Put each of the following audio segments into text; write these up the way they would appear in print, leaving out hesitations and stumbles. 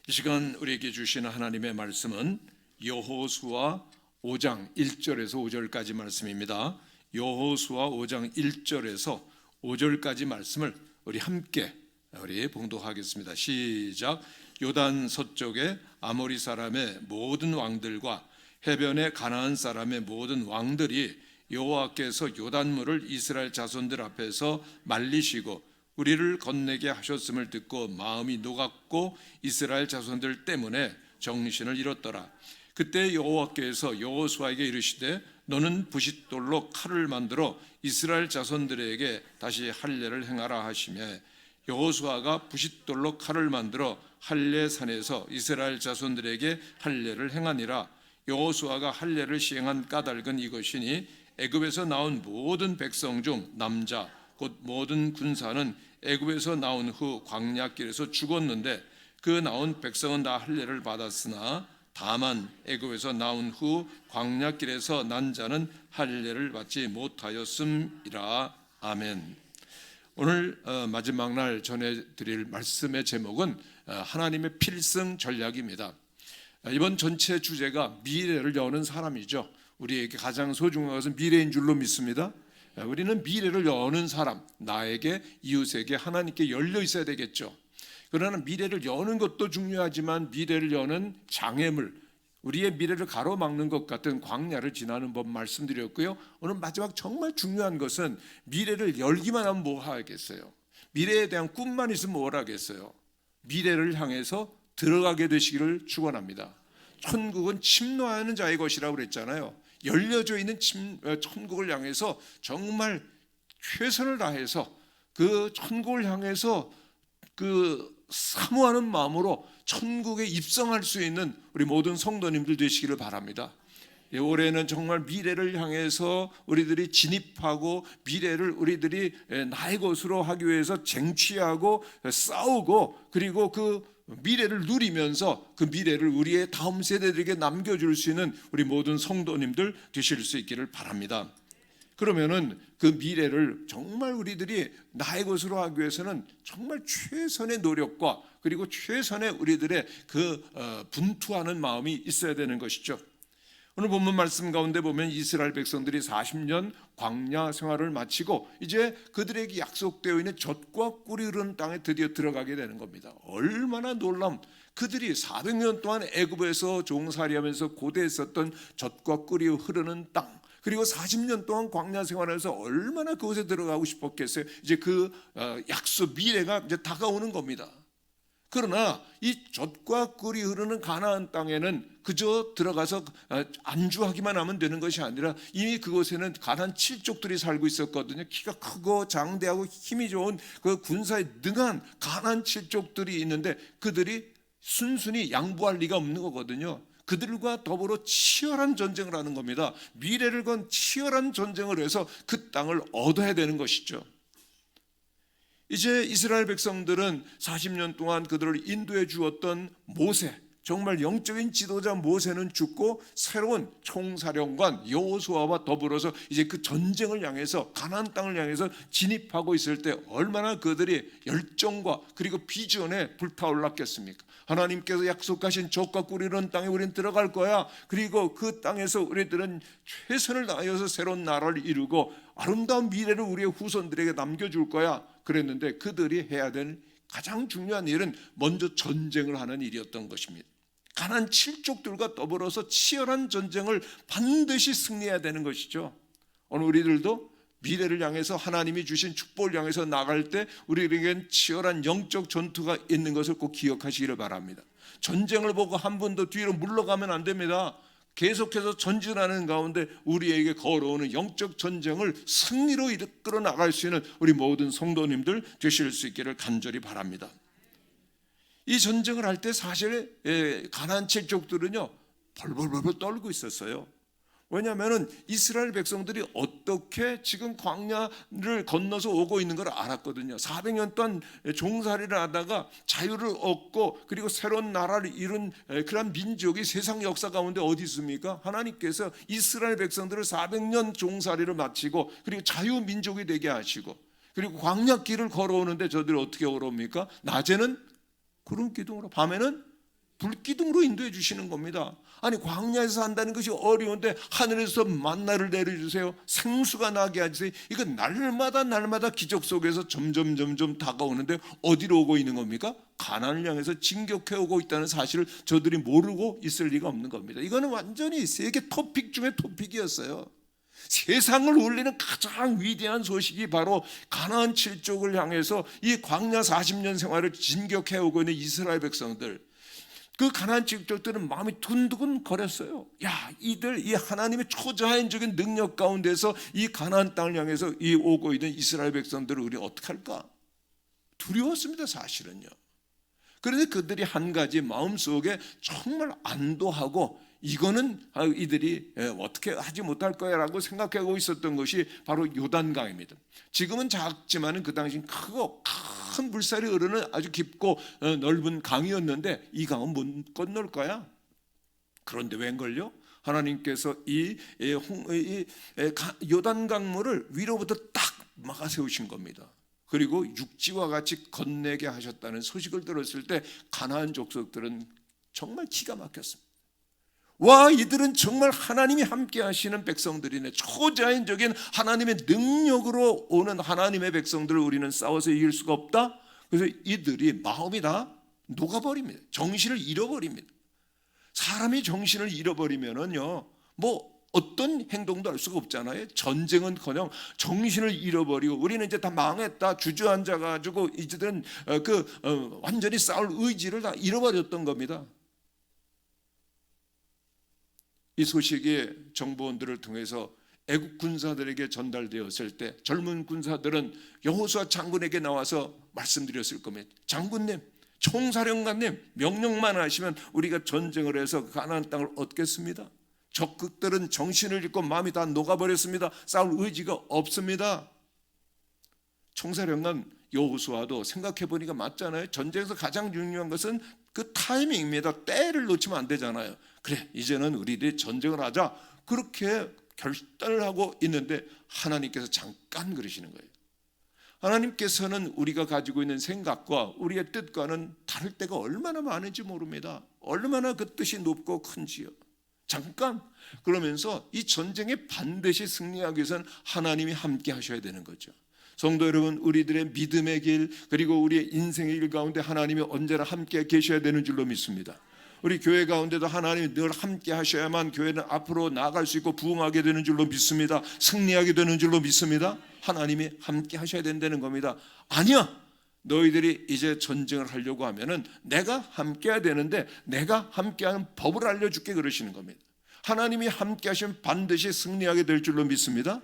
이 시간 우리에게 주시는 하나님의 말씀은 여호수아 5장 1절에서 5절까지 말씀입니다. 여호수아 5장 1절에서 5절까지 말씀을 우리 함께 봉독하겠습니다. 시작. 요단 서쪽의 아모리 사람의 모든 왕들과 해변의 가나안 사람의 모든 왕들이 여호와께서 요단물을 이스라엘 자손들 앞에서 말리시고 우리를 건네게 하셨음을 듣고 마음이 녹았고 이스라엘 자손들 때문에 정신을 잃었더라. 그때 여호와께서 여호수아에게 이르시되 너는 부싯돌로 칼을 만들어 이스라엘 자손들에게 다시 할례를 행하라 하시며 여호수아가 부싯돌로 칼을 만들어 할례 산에서 이스라엘 자손들에게 할례를 행하니라. 여호수아가 할례를 시행한 까닭은 이것이니 애굽에서 나온 모든 백성 중 남자 곧 모든 군사는 애굽에서 나온 후 광야길에서 죽었는데 그 나온 백성은 다 할례를 받았으나 다만 애굽에서 나온 후 광야길에서 난 자는 할례를 받지 못하였음이라. 아멘. 오늘 마지막 날 전해드릴 말씀의 제목은 하나님의 필승 전략입니다. 이번 전체 주제가 미래를 여는 사람이죠. 우리에게 가장 소중한 것은 미래인 줄로 믿습니다. 우리는 미래를 여는 사람, 나에게, 이웃에게, 하나님께 열려 있어야 되겠죠. 그러나 미래를 여는 것도 중요하지만 미래를 여는 장애물, 우리의 미래를 가로막는 것 같은 광야를 지나는 법 말씀드렸고요. 오늘 마지막 정말 중요한 것은 미래를 열기만 하면 뭐 하겠어요? 미래에 대한 꿈만 있으면 뭘 하겠어요? 미래를 향해서 들어가게 되시기를 축원합니다. 천국은 침노하는 자의 것이라고 그랬잖아요. 열려져 있는 천국을 향해서 정말 최선을 다해서 그 천국을 향해서 그 사모하는 마음으로 천국에 입성할 수 있는 우리 모든 성도님들 되시기를 바랍니다. 올해는 정말 미래를 향해서 우리들이 진입하고 미래를 우리들이 나의 것으로 하기 위해서 쟁취하고 싸우고 그리고 그 미래를 누리면서 그 미래를 우리의 다음 세대들에게 남겨줄 수 있는 우리 모든 성도님들 되실 수 있기를 바랍니다. 그러면은 그 미래를 정말 우리들이 나의 것으로 하기 위해서는 정말 최선의 노력과 그리고 최선의 우리들의 그 분투하는 마음이 있어야 되는 것이죠. 오늘 본문 말씀 가운데 보면 이스라엘 백성들이 40년 광야 생활을 마치고 이제 그들에게 약속되어 있는 젖과 꿀이 흐르는 땅에 드디어 들어가게 되는 겁니다. 얼마나 놀라운, 그들이 400년 동안 애굽에서 종살이하면서 고대했었던 젖과 꿀이 흐르는 땅, 그리고 40년 동안 광야 생활에서 얼마나 그곳에 들어가고 싶었겠어요. 이제 그 약속 미래가 이제 다가오는 겁니다. 그러나 이 젖과 꿀이 흐르는 가나안 땅에는 그저 들어가서 안주하기만 하면 되는 것이 아니라 이미 그곳에는 가나안 7족들이 살고 있었거든요. 키가 크고 장대하고 힘이 좋은 그 군사에 능한 가나안 7족들이 있는데 그들이 순순히 양보할 리가 없는 거거든요. 그들과 더불어 치열한 전쟁을 하는 겁니다. 미래를 건 치열한 전쟁을 해서 그 땅을 얻어야 되는 것이죠. 이제 이스라엘 백성들은 40년 동안 그들을 인도해 주었던 모세, 정말 영적인 지도자 모세는 죽고 새로운 총사령관 여호수아와 더불어서 이제 그 전쟁을 향해서 가나안 땅을 향해서 진입하고 있을 때 얼마나 그들이 열정과 그리고 비전에 불타올랐겠습니까? 하나님께서 약속하신 젖과 꿀이 흐르는 땅에 우리는 들어갈 거야. 그리고 그 땅에서 우리들은 최선을 다하여서 새로운 나라를 이루고 아름다운 미래를 우리의 후손들에게 남겨줄 거야. 그랬는데 그들이 해야 될 가장 중요한 일은 먼저 전쟁을 하는 일이었던 것입니다. 가나안 7족들과 더불어서 치열한 전쟁을 반드시 승리해야 되는 것이죠. 오늘 우리들도 미래를 향해서 하나님이 주신 축복을 향해서 나갈 때 우리에겐 치열한 영적 전투가 있는 것을 꼭 기억하시기를 바랍니다. 전쟁을 보고 한 번도 뒤로 물러가면 안 됩니다. 계속해서 전진하는 가운데 우리에게 걸어오는 영적 전쟁을 승리로 이끌어 나갈 수 있는 우리 모든 성도님들 되실 수 있기를 간절히 바랍니다. 이 전쟁을 할 때 사실 가나안 7족들은요 벌벌벌 떨고 있었어요. 왜냐하면 이스라엘 백성들이 어떻게 지금 광야를 건너서 오고 있는 걸 알았거든요. 400년 동안 종살이를 하다가 자유를 얻고 그리고 새로운 나라를 이룬 그런 민족이 세상 역사 가운데 어디 있습니까? 하나님께서 이스라엘 백성들을 400년 종살이를 마치고 그리고 자유민족이 되게 하시고 그리고 광야길을 걸어오는데 저들이 어떻게 걸어옵니까? 낮에는 구름 기둥으로, 밤에는 불기둥으로 인도해 주시는 겁니다. 아니 광야에서 한다는 것이 어려운데 하늘에서 만나를 내려주세요. 생수가 나게 해주세요. 이건 날마다 기적 속에서 점점 다가오는데 어디로 오고 있는 겁니까? 가나안을 향해서 진격해 오고 있다는 사실을 저들이 모르고 있을 리가 없는 겁니다. 이거는 완전히 세계 토픽 중에 토픽이었어요. 세상을 울리는 가장 위대한 소식이 바로 가나안 7족을 향해서 이 광야 40년 생활을 진격해 오고 있는 이스라엘 백성들, 그 가나안 족들은 마음이 둔두근 거렸어요. 야, 이 하나님의 초자연적인 능력 가운데서 이 가나안 땅을 향해서 이 오고 있는 이스라엘 백성들을 우리 어떻게 할까? 두려웠습니다, 사실은요. 그런데 그들이 한 가지 마음속에 정말 안도하고 이거는 이들이 어떻게 하지 못할 거야라고 생각하고 있었던 것이 바로 요단강입니다. 지금은 작지만 그 당시는 크고 큰 물살이 흐르는 아주 깊고 넓은 강이었는데 이 강은 못 건널 거야. 그런데 웬걸요? 하나님께서 이 요단강물을 위로부터 딱 막아 세우신 겁니다. 그리고 육지와 같이 건네게 하셨다는 소식을 들었을 때 가나안 족속들은 정말 기가 막혔습니다. 와, 이들은 정말 하나님이 함께 하시는 백성들이네. 초자연적인 하나님의 능력으로 오는 하나님의 백성들을 우리는 싸워서 이길 수가 없다. 그래서 이들이 마음이 다 녹아버립니다. 정신을 잃어버립니다. 사람이 정신을 잃어버리면은요, 뭐 어떤 행동도 할 수가 없잖아요. 전쟁은커녕 정신을 잃어버리고 우리는 이제 다 망했다 주저앉아가지고 이제는 완전히 싸울 의지를 다 잃어버렸던 겁니다. 이 소식이 정보원들을 통해서 애국 군사들에게 전달되었을 때 젊은 군사들은 여호수아 장군에게 나와서 말씀드렸을 겁니다. 장군님, 총사령관님, 명령만 하시면 우리가 전쟁을 해서 가나안 땅을 얻겠습니다. 적극들은 정신을 잃고 마음이 다 녹아버렸습니다. 싸울 의지가 없습니다. 총사령관 여호수아도 생각해보니까 맞잖아요. 전쟁에서 가장 중요한 것은 그 타이밍입니다. 때를 놓치면 안 되잖아요. 그래, 이제는 우리들이 전쟁을 하자, 그렇게 결단을 하고 있는데 하나님께서 잠깐 그러시는 거예요. 하나님께서는 우리가 가지고 있는 생각과 우리의 뜻과는 다를 때가 얼마나 많은지 모릅니다. 얼마나 그 뜻이 높고 큰지요. 잠깐, 그러면서 이 전쟁에 반드시 승리하기 위해서는 하나님이 함께 하셔야 되는 거죠. 성도 여러분, 우리들의 믿음의 길, 그리고 우리의 인생의 길 가운데 하나님이 언제나 함께 계셔야 되는 줄로 믿습니다. 우리 교회 가운데도 하나님이 늘 함께 하셔야만 교회는 앞으로 나아갈 수 있고 부흥하게 되는 줄로 믿습니다. 승리하게 되는 줄로 믿습니다. 하나님이 함께 하셔야 된다는 겁니다. 아니야, 너희들이 이제 전쟁을 하려고 하면은 내가 함께 해야 되는데 내가 함께하는 법을 알려줄게, 그러시는 겁니다. 하나님이 함께 하시면 반드시 승리하게 될 줄로 믿습니다.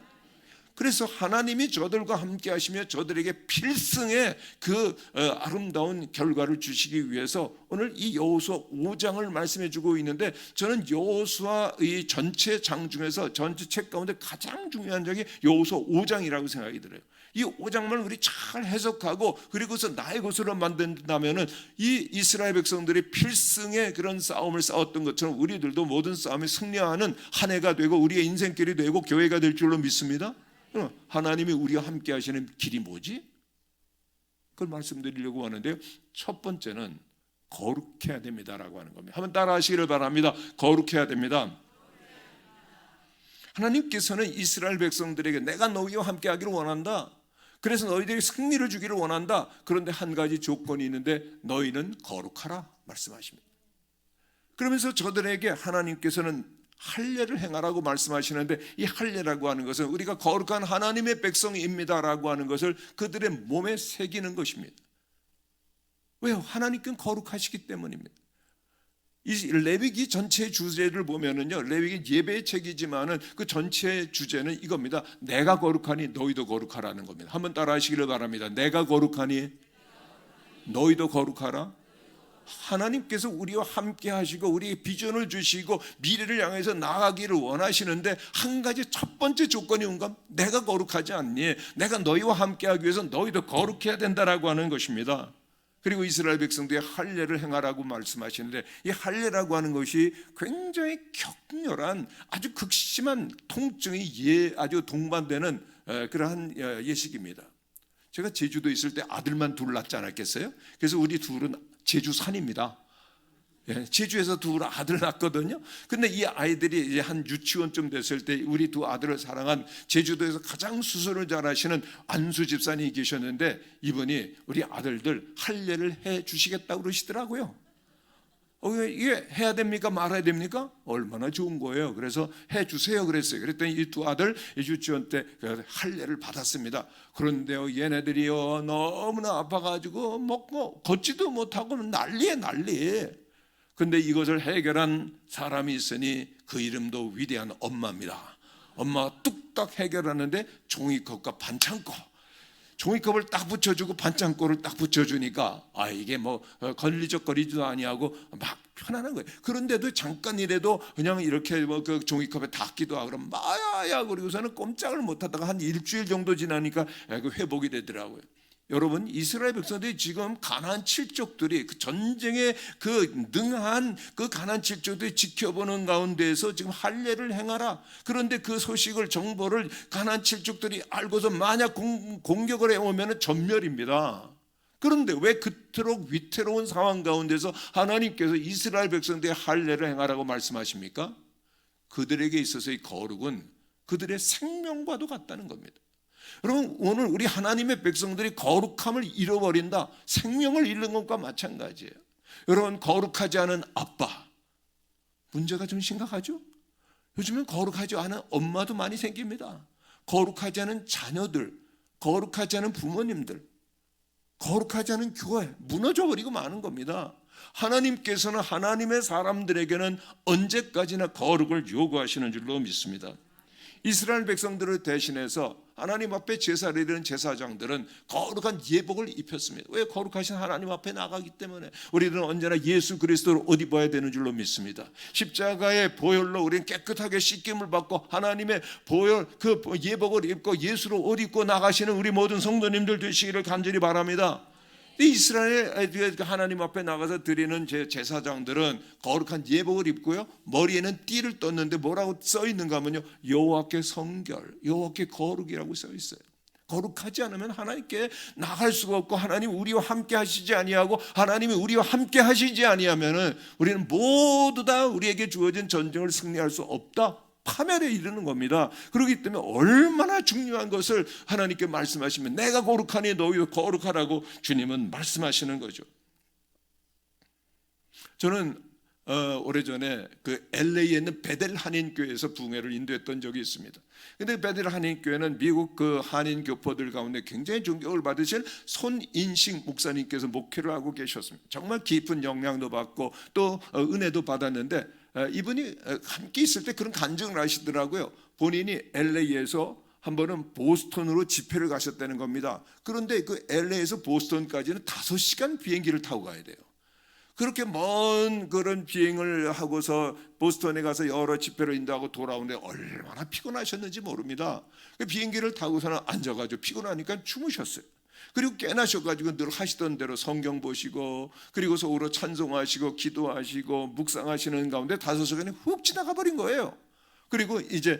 그래서 하나님이 저들과 함께 하시며 저들에게 필승의 그 아름다운 결과를 주시기 위해서 오늘 이 여호수아 5장을 말씀해 주고 있는데, 저는 여호수아의 전체 장 중에서 전체 책 가운데 가장 중요한 장이 여호수아 5장이라고 생각이 들어요. 이 5장만 우리 잘 해석하고 그리고서 나의 것으로 만든다면은 이 이스라엘 백성들이 필승의 그런 싸움을 싸웠던 것처럼 우리들도 모든 싸움에 승리하는 한 해가 되고 우리의 인생길이 되고 교회가 될 줄로 믿습니다. 하나님이 우리와 함께 하시는 길이 뭐지? 그걸 말씀드리려고 하는데요. 첫 번째는 거룩해야 됩니다라고 하는 겁니다. 한번 따라 하시기를 바랍니다. 거룩해야 됩니다. 하나님께서는 이스라엘 백성들에게 내가 너희와 함께 하기를 원한다. 그래서 너희들이 승리를 주기를 원한다. 그런데 한 가지 조건이 있는데 너희는 거룩하라 말씀하십니다. 그러면서 저들에게 하나님께서는 할례를 행하라고 말씀하시는데, 이 할례라고 하는 것은 우리가 거룩한 하나님의 백성입니다라고 하는 것을 그들의 몸에 새기는 것입니다. 왜요? 하나님께는 거룩하시기 때문입니다. 이 레위기 전체의 주제를 보면은요, 레위기 예배의 책이지만은 그 전체의 주제는 이겁니다. 내가 거룩하니 너희도 거룩하라는 겁니다. 한번 따라하시기를 바랍니다. 내가 거룩하니 너희도 거룩하라. 하나님께서 우리와 함께 하시고 우리의 비전을 주시고 미래를 향해서 나아가기를 원하시는데, 한 가지 첫 번째 조건이 뭔가? 내가 거룩하지 않니? 내가 너희와 함께 하기 위해서 너희도 거룩해야 된다라고 하는 것입니다. 그리고 이스라엘 백성들의 할례를 행하라고 말씀하시는데, 이 할례라고 하는 것이 굉장히 격렬한 아주 극심한 통증이 아주 동반되는 그러한 예식입니다. 제가 제주도에 있을 때 아들만 둘 낳지 않았겠어요? 그래서 우리 둘은 제주산입니다. 제주에서 두 아들 낳았거든요. 근데 이 아이들이 이제 한 유치원쯤 됐을 때 우리 두 아들을 사랑한 제주도에서 가장 수술을 잘하시는 안수 집사님이 계셨는데 이분이 우리 아들들 할례를 해 주시겠다고 그러시더라고요. 이게 해야 됩니까? 말아야 됩니까? 얼마나 좋은 거예요. 그래서 해 주세요 그랬어요. 그랬더니 이 두 아들 유치원 때 할례를 받았습니다. 그런데요, 얘네들이요 너무나 아파가지고 먹고 걷지도 못하고 난리에 난리. 근데 이것을 해결한 사람이 있으니 그 이름도 위대한 엄마입니다. 엄마가 뚝딱 해결하는데 종이컵과 반창고, 종이컵을 딱 붙여주고 반창고를 딱 붙여주니까 이게 뭐 걸리적거리지도 아니하고 막 편안한 거예요. 그런데도 잠깐이라도 그냥 이렇게 뭐 그 종이컵에 닿기도 하고 그러면 마야야 그리고서는 꼼짝을 못하다가 한 일주일 정도 지나니까 그 회복이 되더라고요. 여러분, 이스라엘 백성들이 지금 가나안 칠족들이 그 전쟁에 그 능한 그 가나안 칠족들이 지켜보는 가운데에서 지금 할례를 행하라. 그런데 그 소식을 정보를 가나안 칠족들이 알고서 만약 공격을 해오면 전멸입니다. 그런데 왜 그토록 위태로운 상황 가운데서 하나님께서 이스라엘 백성들의 할례를 행하라고 말씀하십니까? 그들에게 있어서의 거룩은 그들의 생명과도 같다는 겁니다. 여러분, 오늘 우리 하나님의 백성들이 거룩함을 잃어버린다, 생명을 잃는 것과 마찬가지예요. 여러분, 거룩하지 않은 아빠, 문제가 좀 심각하죠? 요즘은 거룩하지 않은 엄마도 많이 생깁니다. 거룩하지 않은 자녀들, 거룩하지 않은 부모님들, 거룩하지 않은 교회, 무너져버리고 마는 겁니다. 하나님께서는 하나님의 사람들에게는 언제까지나 거룩을 요구하시는 줄로 믿습니다. 이스라엘 백성들을 대신해서 하나님 앞에 제사를 드리는 제사장들은 거룩한 예복을 입혔습니다. 왜? 거룩하신 하나님 앞에 나가기 때문에. 우리들은 언제나 예수 그리스도를 옷 입어야 되는 줄로 믿습니다. 십자가의 보혈로 우리는 깨끗하게 씻김을 받고 하나님의 보혈 그 예복을 입고 예수로 옷 입고 나가시는 우리 모든 성도님들 되시기를 간절히 바랍니다. 이스라엘 하나님 앞에 나가서 드리는 제사장들은 거룩한 예복을 입고요, 머리에는 띠를 떴는데 뭐라고 써 있는가 하면요, 여호와께 성결, 여호와께 거룩이라고 써 있어요. 거룩하지 않으면 하나님께 나갈 수가 없고, 하나님 우리와 함께 하시지 아니하고 하나님이 우리와 함께 하시지 아니하면은 우리는 모두 다 우리에게 주어진 전쟁을 승리할 수 없다, 파멸에 이르는 겁니다. 그렇기 때문에 얼마나 중요한 것을 하나님께 말씀하시면 내가 거룩하니 너희도 거룩하라고 주님은 말씀하시는 거죠. 저는 오래전에 그 LA에 있는 베델 한인교회에서 부흥회를 인도했던 적이 있습니다. 근데 베델 한인교회는 미국 그 한인 교포들 가운데 굉장히 존경을 받으신 손인식 목사님께서 목회를 하고 계셨습니다. 정말 깊은 영향도 받고 또 은혜도 받았는데, 이분이 함께 있을 때 그런 간증을 하시더라고요. 본인이 LA에서 한 번은 보스턴으로 집회를 가셨다는 겁니다. 그런데 그 LA에서 보스턴까지는 5시간 비행기를 타고 가야 돼요. 그렇게 먼 그런 비행을 하고서 보스턴에 가서 여러 집회를 인도하고 돌아오는데 얼마나 피곤하셨는지 모릅니다. 비행기를 타고서는 앉아가지고 피곤하니까 주무셨어요. 그리고 깨나셔가지고 늘 하시던 대로 성경 보시고 그리고서 오로 찬송하시고 기도하시고 묵상하시는 가운데 5시간이 훅 지나가 버린 거예요. 그리고 이제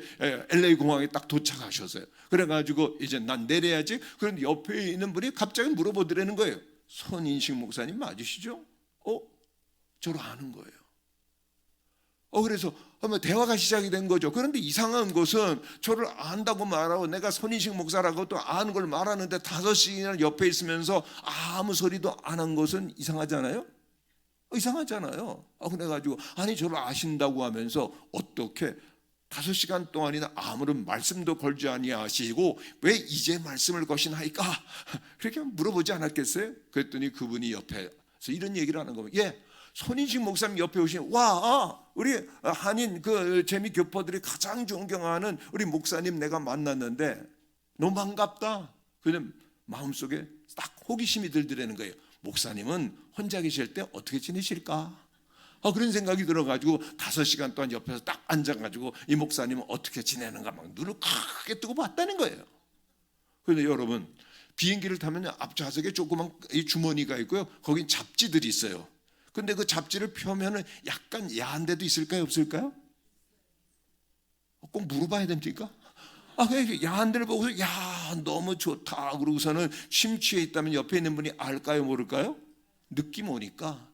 LA 공항에 딱 도착하셨어요. 그래가지고 이제 난 내려야지. 그런데 옆에 있는 분이 갑자기 물어보더라는 거예요. 손인식 목사님 맞으시죠? 저를 아는 거예요. 그래서 대화가 시작이 된 거죠. 그런데 이상한 것은 저를 안다고 말하고 내가 손인식 목사라고 또 아는 걸 말하는데 5시간 옆에 있으면서 아무 소리도 안 한 것은 이상하잖아요. 이상하잖아요. 그래가지고 아니 저를 아신다고 하면서 어떻게 5시간 동안이나 아무런 말씀도 걸지 아니하시고 왜 이제 말씀을 거시나이까? 그렇게 물어보지 않았겠어요? 그랬더니 그분이 옆에서 이런 얘기를 하는 겁니다. 손인식 목사님 옆에 오신 우리 한인 그 재미 교포들이 가장 존경하는 우리 목사님 내가 만났는데 너무 반갑다. 그냥 마음속에 딱 호기심이 들더라는 거예요. 목사님은 혼자 계실 때 어떻게 지내실까? 그런 생각이 들어가지고 5시간 동안 옆에서 딱 앉아가지고 이 목사님은 어떻게 지내는가 막 눈을 크게 뜨고 봤다는 거예요. 그런데 여러분, 비행기를 타면 앞좌석에 조그만 이 주머니가 있고요, 거긴 잡지들이 있어요. 근데 그 잡지를 펴면은 약간 야한 데도 있을까요, 없을까요? 꼭 물어봐야 됩니까? 야한 데를 보고서 너무 좋다 그러고서는 심취해 있다면 옆에 있는 분이 알까요, 모를까요? 느낌 오니까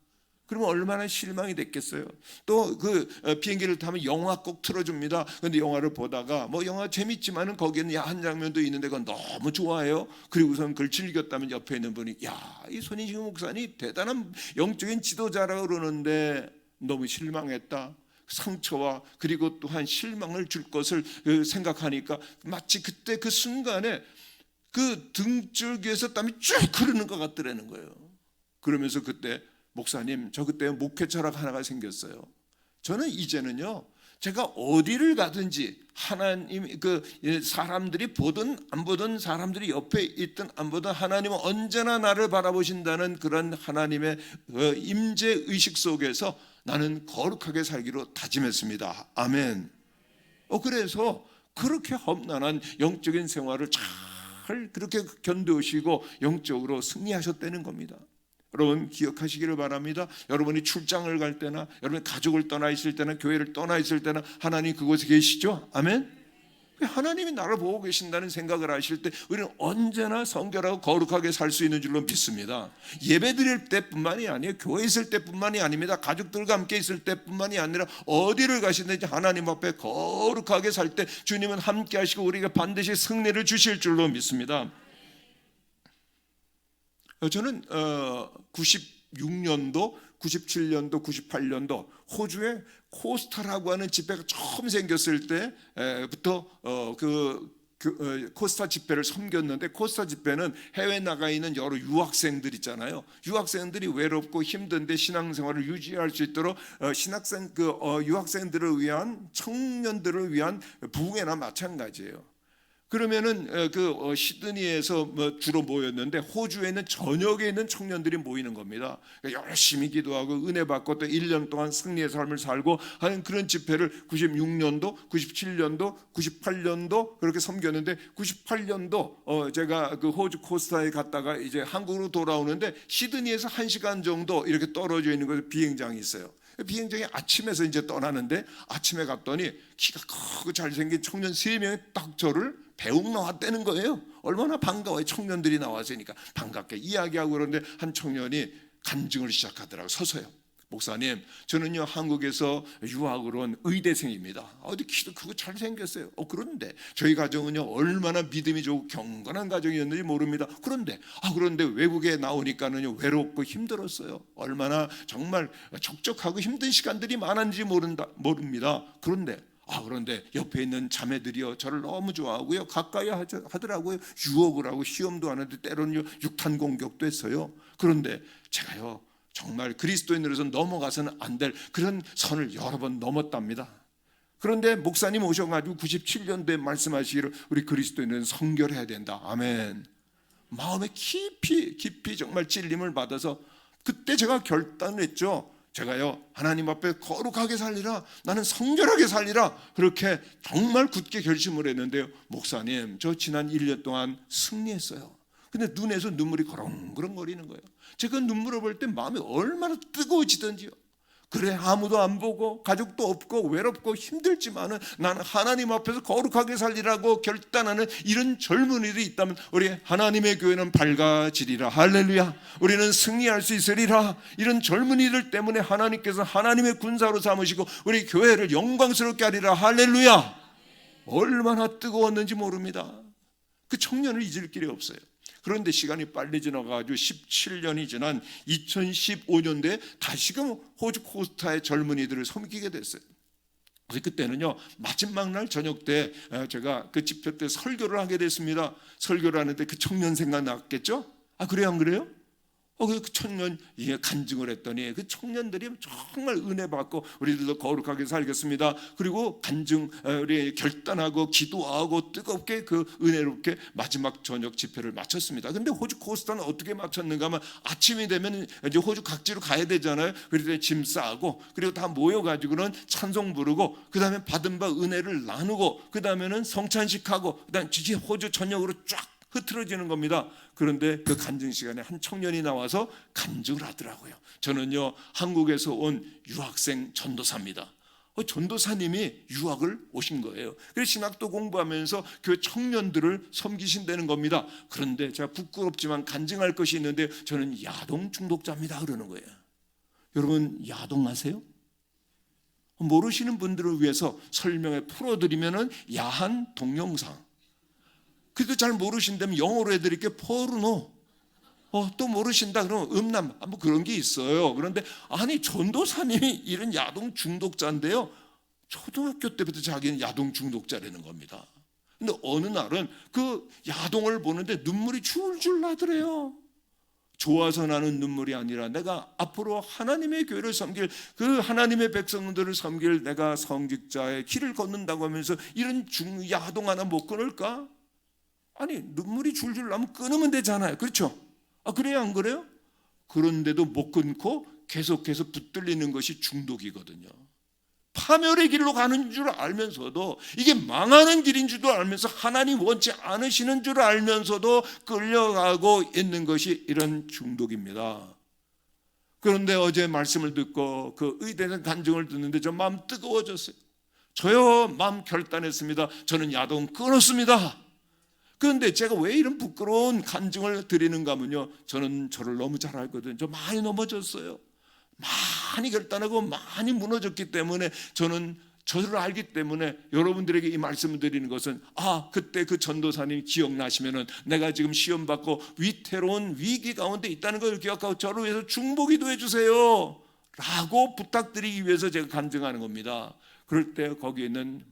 그러면 얼마나 실망이 됐겠어요. 또 그 비행기를 타면 영화 꼭 틀어줍니다. 근데 영화를 보다가 뭐 영화 재밌지만은 거기에는 한 장면도 있는데 그건 너무 좋아해요. 그리고선 그걸 즐겼다면 옆에 있는 분이 이 손희정 목사님 대단한 영적인 지도자라고 그러는데 너무 실망했다. 상처와 그리고 또한 실망을 줄 것을 생각하니까 마치 그때 그 순간에 그 등줄기에서 땀이 쭉 흐르는 것 같더라는 거예요. 그러면서 그때 목사님, 저 그때 목회 철학 하나가 생겼어요. 저는 이제는요, 제가 어디를 가든지 하나님 사람들이 보든 안 보든 사람들이 옆에 있든 안 보든 하나님은 언제나 나를 바라보신다는 그런 하나님의 임재 의식 속에서 나는 거룩하게 살기로 다짐했습니다. 아멘. 그래서 그렇게 험난한 영적인 생활을 잘 그렇게 견디시고 영적으로 승리하셨다는 겁니다. 여러분 기억하시기를 바랍니다. 여러분이 출장을 갈 때나 여러분이 가족을 떠나 있을 때나 교회를 떠나 있을 때나 하나님 그곳에 계시죠? 아멘. 하나님이 나를 보고 계신다는 생각을 하실 때 우리는 언제나 성결하고 거룩하게 살 수 있는 줄로 믿습니다. 예배 드릴 때뿐만이 아니에요. 교회에 있을 때뿐만이 아닙니다. 가족들과 함께 있을 때뿐만이 아니라 어디를 가시든지 하나님 앞에 거룩하게 살 때 주님은 함께 하시고 우리가 반드시 승리를 주실 줄로 믿습니다. 저는 96년도, 97년도, 98년도 호주에 코스타라고 하는 집회가 처음 생겼을 때부터 코스타 집회를 섬겼는데, 코스타 집회는 해외 나가 있는 여러 유학생들 있잖아요. 유학생들이 외롭고 힘든데 신앙생활을 유지할 수 있도록 유학생들을 위한, 청년들을 위한 부흥회나 마찬가지예요. 그러면은 시드니에서 주로 모였는데 호주에는 전역에 있는 청년들이 모이는 겁니다. 열심히 기도하고 은혜 받고 또 1년 동안 승리의 삶을 살고 하는 그런 집회를 96년도, 97년도, 98년도 그렇게 섬겼는데, 98년도 제가 그 호주 코스타에 갔다가 이제 한국으로 돌아오는데 시드니에서 1시간 정도 이렇게 떨어져 있는 곳에 비행장이 있어요. 비행장이 아침에서 이제 떠나는데, 아침에 갔더니 키가 크고 잘생긴 청년 3명이 딱 저를 배웅 나왔다는 거예요. 얼마나 반가워요. 청년들이 나왔으니까 반갑게 이야기하고. 그러는데 한 청년이 간증을 시작하더라고요. 서서요. 목사님, 저는요 한국에서 유학으로 온 의대생입니다. 어디 키도 크고 잘생겼어요. 그런데 저희 가정은요 얼마나 믿음이 좋고 경건한 가정이었는지 모릅니다. 그런데 외국에 나오니까는요 외롭고 힘들었어요. 얼마나 정말 적적하고 힘든 시간들이 많았는지 모릅니다. 그런데 옆에 있는 자매들이요 저를 너무 좋아하고요 가까이 하더라고요. 유혹을 하고 시험도 하는데 때로는 육탄 공격도 했어요. 그런데 제가요 정말 그리스도인으로서 넘어가서는 안 될 그런 선을 여러 번 넘었답니다. 그런데 목사님 오셔가지고 97년도에 말씀하시기를 우리 그리스도인은 성결해야 된다. 아멘. 마음에 깊이 정말 찔림을 받아서 그때 제가 결단을 했죠. 제가요 하나님 앞에 거룩하게 살리라, 나는 성결하게 살리라, 그렇게 정말 굳게 결심을 했는데요, 목사님 저 지난 1년 동안 승리했어요. 근데 눈에서 눈물이 거렁거리는 거예요. 제가 눈물을 볼 때 마음이 얼마나 뜨거워지던지요. 그래 아무도 안 보고 가족도 없고 외롭고 힘들지만은 나는 하나님 앞에서 거룩하게 살리라고 결단하는 이런 젊은이들이 있다면 우리 하나님의 교회는 밝아지리라. 할렐루야. 우리는 승리할 수 있으리라. 이런 젊은이들 때문에 하나님께서 하나님의 군사로 삼으시고 우리 교회를 영광스럽게 하리라. 할렐루야. 얼마나 뜨거웠는지 모릅니다. 그 청년을 잊을 길이 없어요. 그런데 시간이 빨리 지나가지고 17년이 지난 2015년도에 다시금 호주 코스타의 젊은이들을 섬기게 됐어요. 그래서 그때는요 마지막 날 저녁 때 제가 그 집회 때 설교를 하게 됐습니다. 설교를 하는데 그 청년 생각났겠죠? 그래요 안 그래요? 그 청년 간증을 했더니 그 청년들이 정말 은혜 받고 우리들도 거룩하게 살겠습니다. 그리고 우리 결단하고 기도하고 뜨겁게 그 은혜롭게 마지막 저녁 집회를 마쳤습니다. 근데 호주 코스타는 어떻게 마쳤는가 하면 아침이 되면 이제 호주 각지로 가야 되잖아요. 그래서 짐 싸고 그리고 다 모여가지고는 찬송 부르고 그 다음에 받은 바 은혜를 나누고 그 다음에는 성찬식하고 그 다음에 호주 전역으로 쫙 흐트러지는 겁니다. 그런데 그 간증 시간에 한 청년이 나와서 간증을 하더라고요. 저는요 한국에서 온 유학생 전도사입니다. 전도사님이 유학을 오신 거예요. 그래서 신학도 공부하면서 교회 청년들을 섬기신다는 겁니다. 그런데 제가 부끄럽지만 간증할 것이 있는데 저는 야동 중독자입니다 그러는 거예요. 여러분 야동하세요? 모르시는 분들을 위해서 설명에 풀어드리면은 야한 동영상. 그래도 잘 모르신다면 영어로 해드릴게 포르노. 또 모르신다 그러면 음란 뭐 그런 게 있어요. 그런데 아니 전도사님이 이런 야동 중독자인데요. 초등학교 때부터 자기는 야동 중독자라는 겁니다. 근데 어느 날은 그 야동을 보는데 눈물이 줄줄 나더래요. 좋아서 나는 눈물이 아니라 내가 앞으로 하나님의 교회를 섬길, 그 하나님의 백성들을 섬길 내가 성직자의 길을 걷는다고 하면서 이런 야동 하나 못 끊을까? 아니 눈물이 줄줄 나면 끊으면 되잖아요. 그렇죠? 그래요 안 그래요? 그런데도 못 끊고 계속해서 붙들리는 것이 중독이거든요. 파멸의 길로 가는 줄 알면서도, 이게 망하는 길인 줄도 알면서, 하나님 원치 않으시는 줄 알면서도 끌려가고 있는 것이 이런 중독입니다. 그런데 어제 말씀을 듣고 그 의대는 간증을 듣는데 저 마음 뜨거워졌어요. 저요 마음 결단했습니다. 저는 야동 끊었습니다. 그런데 제가 왜 이런 부끄러운 간증을 드리는가 하면요, 저는 저를 너무 잘 알거든요. 저 많이 넘어졌어요. 많이 결단하고 많이 무너졌기 때문에, 저는 저를 알기 때문에 여러분들에게 이 말씀을 드리는 것은, 그때 그 전도사님 기억나시면은 내가 지금 시험 받고 위태로운 위기 가운데 있다는 걸 기억하고 저를 위해서 중보기도 해주세요 라고 부탁드리기 위해서 제가 간증하는 겁니다. 그럴 때 거기에 있는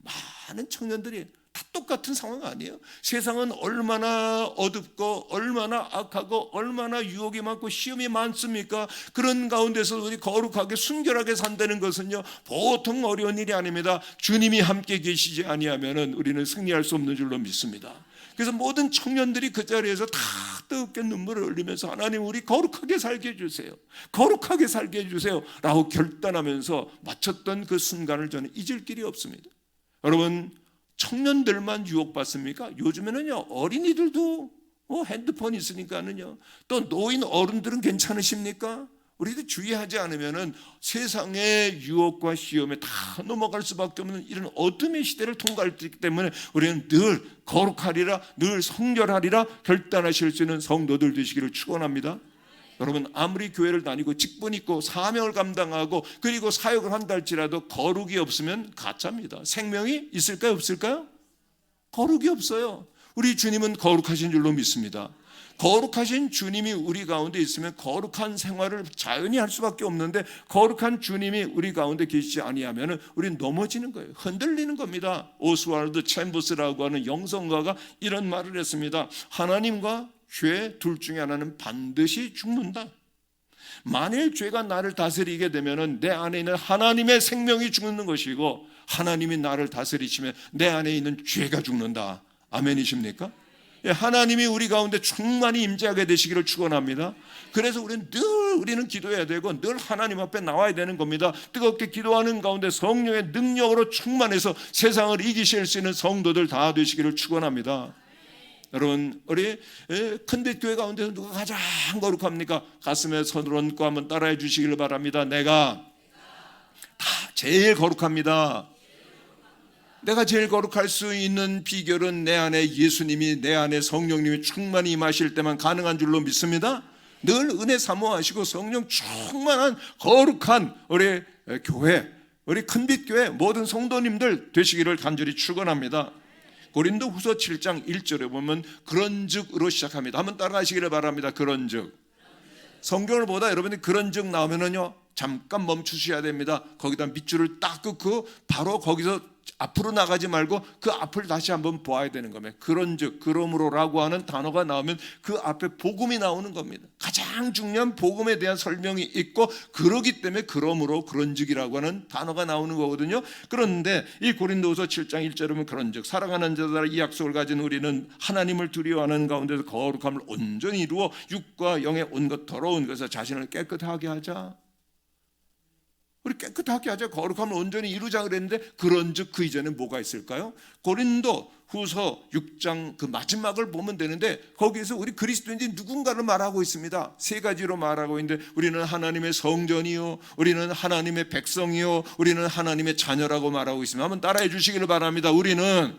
많은 청년들이 다 똑같은 상황 아니에요? 세상은 얼마나 어둡고 얼마나 악하고 얼마나 유혹이 많고 시험이 많습니까? 그런 가운데서 우리 거룩하게 순결하게 산다는 것은요, 보통 어려운 일이 아닙니다. 주님이 함께 계시지 아니하면은 우리는 승리할 수 없는 줄로 믿습니다. 그래서 모든 청년들이 그 자리에서 다 뜨겁게 눈물을 흘리면서 하나님 우리 거룩하게 살게 해주세요, 거룩하게 살게 해주세요 라고 결단하면서 마쳤던 그 순간을 저는 잊을 길이 없습니다. 여러분, 청년들만 유혹받습니까? 요즘에는요 어린이들도 핸드폰이 있으니까는요, 또 노인 어른들은 괜찮으십니까? 우리도 주의하지 않으면은 세상의 유혹과 시험에 다 넘어갈 수밖에 없는 이런 어둠의 시대를 통과했기 때문에 우리는 늘 거룩하리라, 늘 성결하리라 결단하실 수 있는 성도들 되시기를 축원합니다. 여러분, 아무리 교회를 다니고 직분 있고 사명을 감당하고 그리고 사역을 한다 할지라도 거룩이 없으면 가짜입니다. 생명이 있을까요 없을까요? 거룩이 없어요. 우리 주님은 거룩하신 줄로 믿습니다. 거룩하신 주님이 우리 가운데 있으면 거룩한 생활을 자연히 할 수밖에 없는데, 거룩한 주님이 우리 가운데 계시지 아니하면 우리는 넘어지는 거예요. 흔들리는 겁니다. 오스왈드 챔버스라고 하는 영성가가 이런 말을 했습니다. 하나님과 죄 둘 중에 하나는 반드시 죽는다. 만일 죄가 나를 다스리게 되면 내 안에 있는 하나님의 생명이 죽는 것이고, 하나님이 나를 다스리시면 내 안에 있는 죄가 죽는다. 아멘이십니까? 하나님이 우리 가운데 충만히 임재하게 되시기를 축원합니다. 그래서 우리는 기도해야 되고 늘 하나님 앞에 나와야 되는 겁니다. 뜨겁게 기도하는 가운데 성령의 능력으로 충만해서 세상을 이기실 수 있는 성도들 다 되시기를 축원합니다. 여러분, 우리 큰빛 교회 가운데서 누가 가장 거룩합니까? 가슴에 손을 얹고 한번 따라해 주시기를 바랍니다. 내가 다 제일 거룩합니다. 내가 제일 거룩할 수 있는 비결은 내 안에 예수님이, 내 안에 성령님이 충만히 임하실 때만 가능한 줄로 믿습니다. 늘 은혜 사모하시고 성령 충만한 거룩한 우리 교회, 우리 큰빛 교회 모든 성도님들 되시기를 간절히 축원합니다. 고린도후서 7장 1절에 보면 그런즉으로 시작합니다. 한번 따라하시기를 바랍니다. 그런즉. 성경을 보다 여러분이 그런즉 나오면은요 잠깐 멈추셔야 됩니다. 거기다 밑줄을 딱 긋고 바로 거기서 앞으로 나가지 말고 그 앞을 다시 한번 보아야 되는 겁니다. 그런즉, 그러므로라고 하는 단어가 나오면 그 앞에 복음이 나오는 겁니다. 가장 중요한 복음에 대한 설명이 있고, 그러기 때문에 그러므로, 그런즉이라고 하는 단어가 나오는 거거든요. 그런데 이 고린도후서 7장 1절에 보면 그런즉 사랑하는 자들아 이 약속을 가진 우리는 하나님을 두려워하는 가운데서 거룩함을 온전히 이루어 육과 영의 온갖 더러운 것에서 자신을 깨끗하게 하자. 우리 깨끗하게 하자, 거룩함을 온전히 이루자 그랬는데, 그런즉 그 이전에 뭐가 있을까요? 고린도 후서 6장 그 마지막을 보면 되는데, 거기에서 우리 그리스도인들이 누군가를 말하고 있습니다. 세 가지로 말하고 있는데, 우리는 하나님의 성전이요, 우리는 하나님의 백성이요, 우리는 하나님의 자녀라고 말하고 있습니다. 한번 따라해 주시기를 바랍니다. 우리는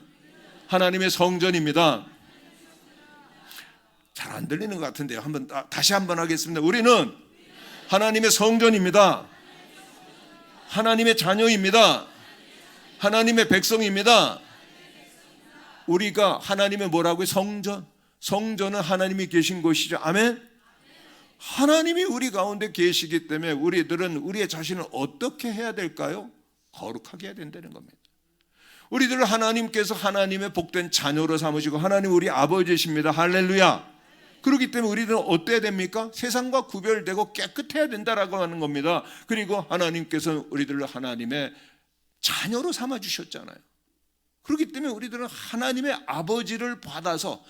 하나님의 성전입니다. 잘 안 들리는 것 같은데요. 다시 한번 하겠습니다. 우리는 하나님의 성전입니다. 하나님의 자녀입니다. 하나님의 백성입니다. 우리가 하나님의 뭐라고요? 성전. 성전은 하나님이 계신 곳이죠. 아멘. 하나님이 우리 가운데 계시기 때문에 우리들은 우리의 자신을 어떻게 해야 될까요? 거룩하게 해야 된다는 겁니다. 우리들을 하나님께서 하나님의 복된 자녀로 삼으시고 하나님 우리 아버지십니다. 할렐루야. 그렇기 때문에 우리들은 어때야 됩니까? 세상과 구별되고 깨끗해야 된다라고 하는 겁니다. 그리고 하나님께서 우리들을 하나님의 자녀로 삼아주셨잖아요. 그렇기 때문에 우리들은 하나님의 아버지를 받아서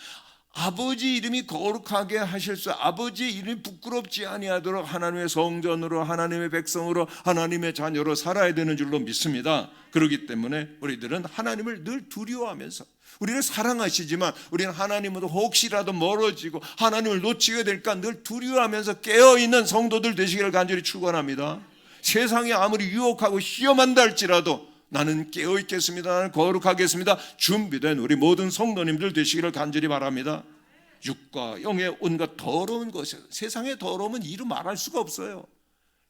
아버지 이름이 거룩하게 하실 수, 아버지 이름이 부끄럽지 아니하도록 하나님의 성전으로, 하나님의 백성으로, 하나님의 자녀로 살아야 되는 줄로 믿습니다. 그렇기 때문에 우리들은 하나님을 늘 두려워하면서, 우리를 사랑하시지만 우리는 하나님으로 혹시라도 멀어지고 하나님을 놓치게 될까 늘 두려워하면서 깨어있는 성도들 되시기를 간절히 축원합니다. 세상이 아무리 유혹하고 시험한다 할지라도 나는 깨어있겠습니다. 나는 거룩하겠습니다. 준비된 우리 모든 성도님들 되시기를 간절히 바랍니다. 육과 영의 온갖 더러운 것이, 세상의 더러움은 이루 말할 수가 없어요.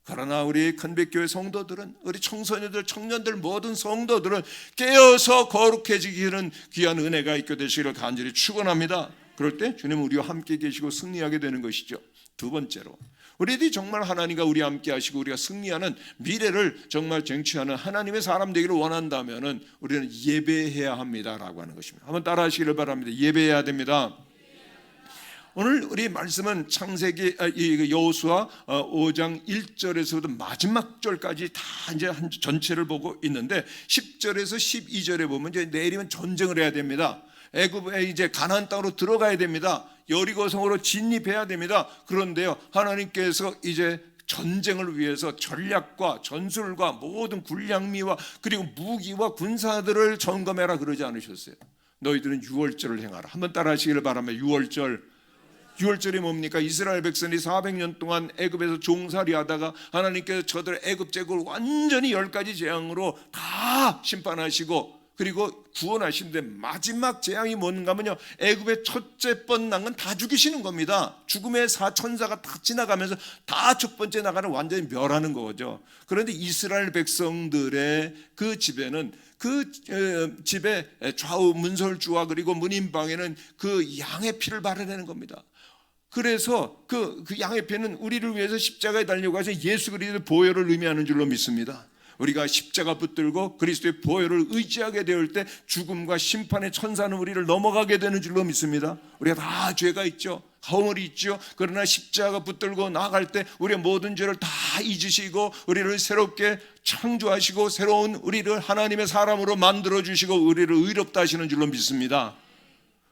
그러나 우리 큰백교회 성도들은, 우리 청소년들, 청년들, 모든 성도들은 깨어서 거룩해지기는 귀한 은혜가 있게 되시기를 간절히 축원합니다. 그럴 때 주님 우리와 함께 계시고 승리하게 되는 것이죠. 두 번째로, 우리들이 정말 하나님과 우리 함께 하시고 우리가 승리하는 미래를 정말 쟁취하는 하나님의 사람 되기를 원한다면 우리는 예배해야 합니다라고 하는 것입니다. 한번 따라 하시기를 바랍니다. 예배해야 됩니다. 오늘 우리 말씀은 창세기 여호수아 5장 1절에서부터 마지막 절까지 다 이제 한 전체를 보고 있는데 10절에서 12절에 보면 이제 내일이면 전쟁을 해야 됩니다. 애굽에 이제 가나안 땅으로 들어가야 됩니다. 여리고성으로 진입해야 됩니다. 그런데요, 하나님께서 이제 전쟁을 위해서 전략과 전술과 모든 군량미와 그리고 무기와 군사들을 점검해라 그러지 않으셨어요. 너희들은 유월절을 행하라. 한번 따라 하시기를 바랍니다. 유월절이 뭡니까? 이스라엘 백성이 400년 동안 애굽에서 종살이 하다가 하나님께서 저들의 애굽 제국을 완전히 10가지 재앙으로 다 심판하시고 그리고 구원하시는데 마지막 재앙이 뭔가 하면요, 애굽의 첫째 번 난 건 다 죽이시는 겁니다. 죽음의 천사가 다 지나가면서 다 첫 번째 나가는 완전히 멸하는 거죠. 그런데 이스라엘 백성들의 그 집에는 그 집의 좌우 문설주와 그리고 문인방에는 그 양의 피를 바르는 겁니다. 그래서 그 양의 피는 우리를 위해서 십자가에 달려고 해서 예수 그리스도의 보혈을 의미하는 줄로 믿습니다. 우리가 십자가 붙들고 그리스도의 보혈을 의지하게 되올 때 죽음과 심판의 천사는 우리를 넘어가게 되는 줄로 믿습니다. 우리가 다 죄가 있죠. 허물이 있죠. 그러나 십자가 붙들고 나아갈 때 우리의 모든 죄를 다 잊으시고 우리를 새롭게 창조하시고 새로운 우리를 하나님의 사람으로 만들어주시고 우리를 의롭다 하시는 줄로 믿습니다.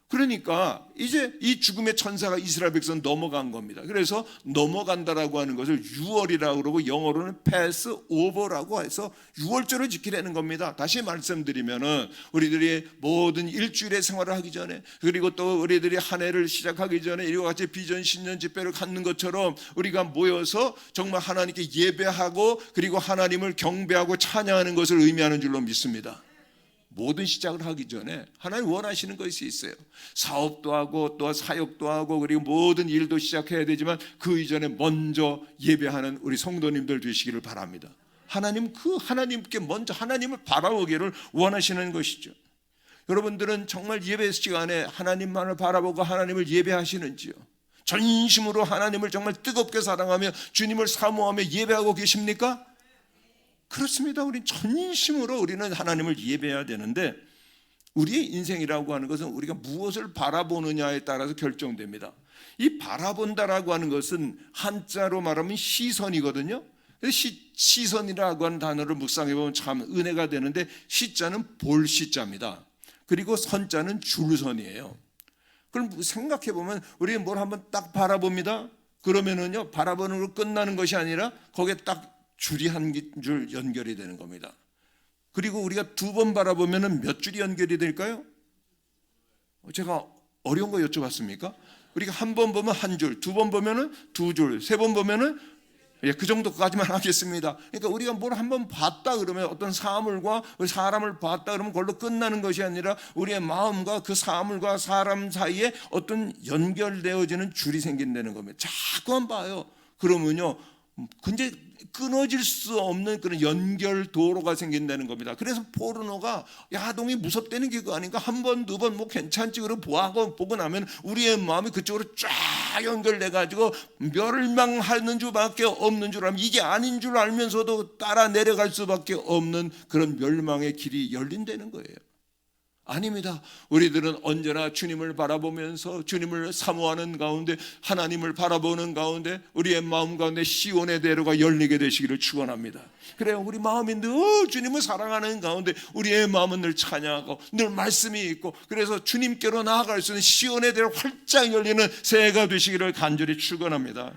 그러니까 이제 이 죽음의 천사가 이스라엘 백성 넘어간 겁니다. 그래서 넘어간다라고 하는 것을 유월이라고 그러고 영어로는 패스 오버라고 해서 유월절을 지키라는 겁니다. 다시 말씀드리면은 우리들이 모든 일주일의 생활을 하기 전에 그리고 또 우리들이 한 해를 시작하기 전에 이와 같이 비전 신년 집회를 갖는 것처럼 우리가 모여서 정말 하나님께 예배하고 그리고 하나님을 경배하고 찬양하는 것을 의미하는 줄로 믿습니다. 모든 시작을 하기 전에 하나님 원하시는 것이 있어요. 사업도 하고 또 사역도 하고 그리고 모든 일도 시작해야 되지만 그 이전에 먼저 예배하는 우리 성도님들 되시기를 바랍니다. 하나님께 먼저 하나님을 바라보기를 원하시는 것이죠. 여러분들은 정말 예배 시간에 하나님만을 바라보고 하나님을 예배하시는지요? 전심으로 하나님을 정말 뜨겁게 사랑하며 주님을 사모하며 예배하고 계십니까? 그렇습니다. 우리는 전심으로 우리는 하나님을 예배해야 되는데 우리의 인생이라고 하는 것은 우리가 무엇을 바라보느냐에 따라서 결정됩니다. 이 바라본다라고 하는 것은 한자로 말하면 시선이거든요. 시선이라고 하는 단어를 묵상해 보면 참 은혜가 되는데 시자는 볼 시자입니다. 그리고 선자는 줄선이에요. 그럼 생각해 보면 우리가 뭘 한번 딱 바라봅니다. 그러면은요, 바라보는 걸 끝나는 것이 아니라 거기에 딱 줄이 한 줄 연결이 되는 겁니다. 그리고 우리가 두 번 바라보면 몇 줄이 연결이 될까요? 제가 어려운 거 여쭤봤습니까? 우리가 한 번 보면 한 줄, 두 번 보면 두 줄, 세 번 보면 그 정도까지만 하겠습니다. 그러니까 우리가 뭘 한 번 봤다 그러면 어떤 사물과 사람을 봤다 그러면 그걸로 끝나는 것이 아니라 우리의 마음과 그 사물과 사람 사이에 어떤 연결되어지는 줄이 생긴다는 겁니다. 자꾸만 봐요. 그러면요, 근데 끊어질 수 없는 그런 연결 도로가 생긴다는 겁니다. 그래서 포르노가 야동이 무섭다는 게 그거 아닌가? 한 번, 두 번 뭐 괜찮지 그러고 보고 나면 우리의 마음이 그쪽으로 쫙 연결돼 가지고 멸망하는 수밖에 없는 줄 알면, 이게 아닌 줄 알면서도 따라 내려갈 수밖에 없는 그런 멸망의 길이 열린다는 거예요. 아닙니다. 우리들은 언제나 주님을 바라보면서 주님을 사모하는 가운데, 하나님을 바라보는 가운데 우리의 마음 가운데 시온의 대로가 열리게 되시기를 축원합니다. 그래요. 우리 마음이 늘 주님을 사랑하는 가운데 우리의 마음은 늘 찬양하고 늘 말씀이 있고, 그래서 주님께로 나아갈 수 있는 시온의 대로 활짝 열리는 새해가 되시기를 간절히 축원합니다.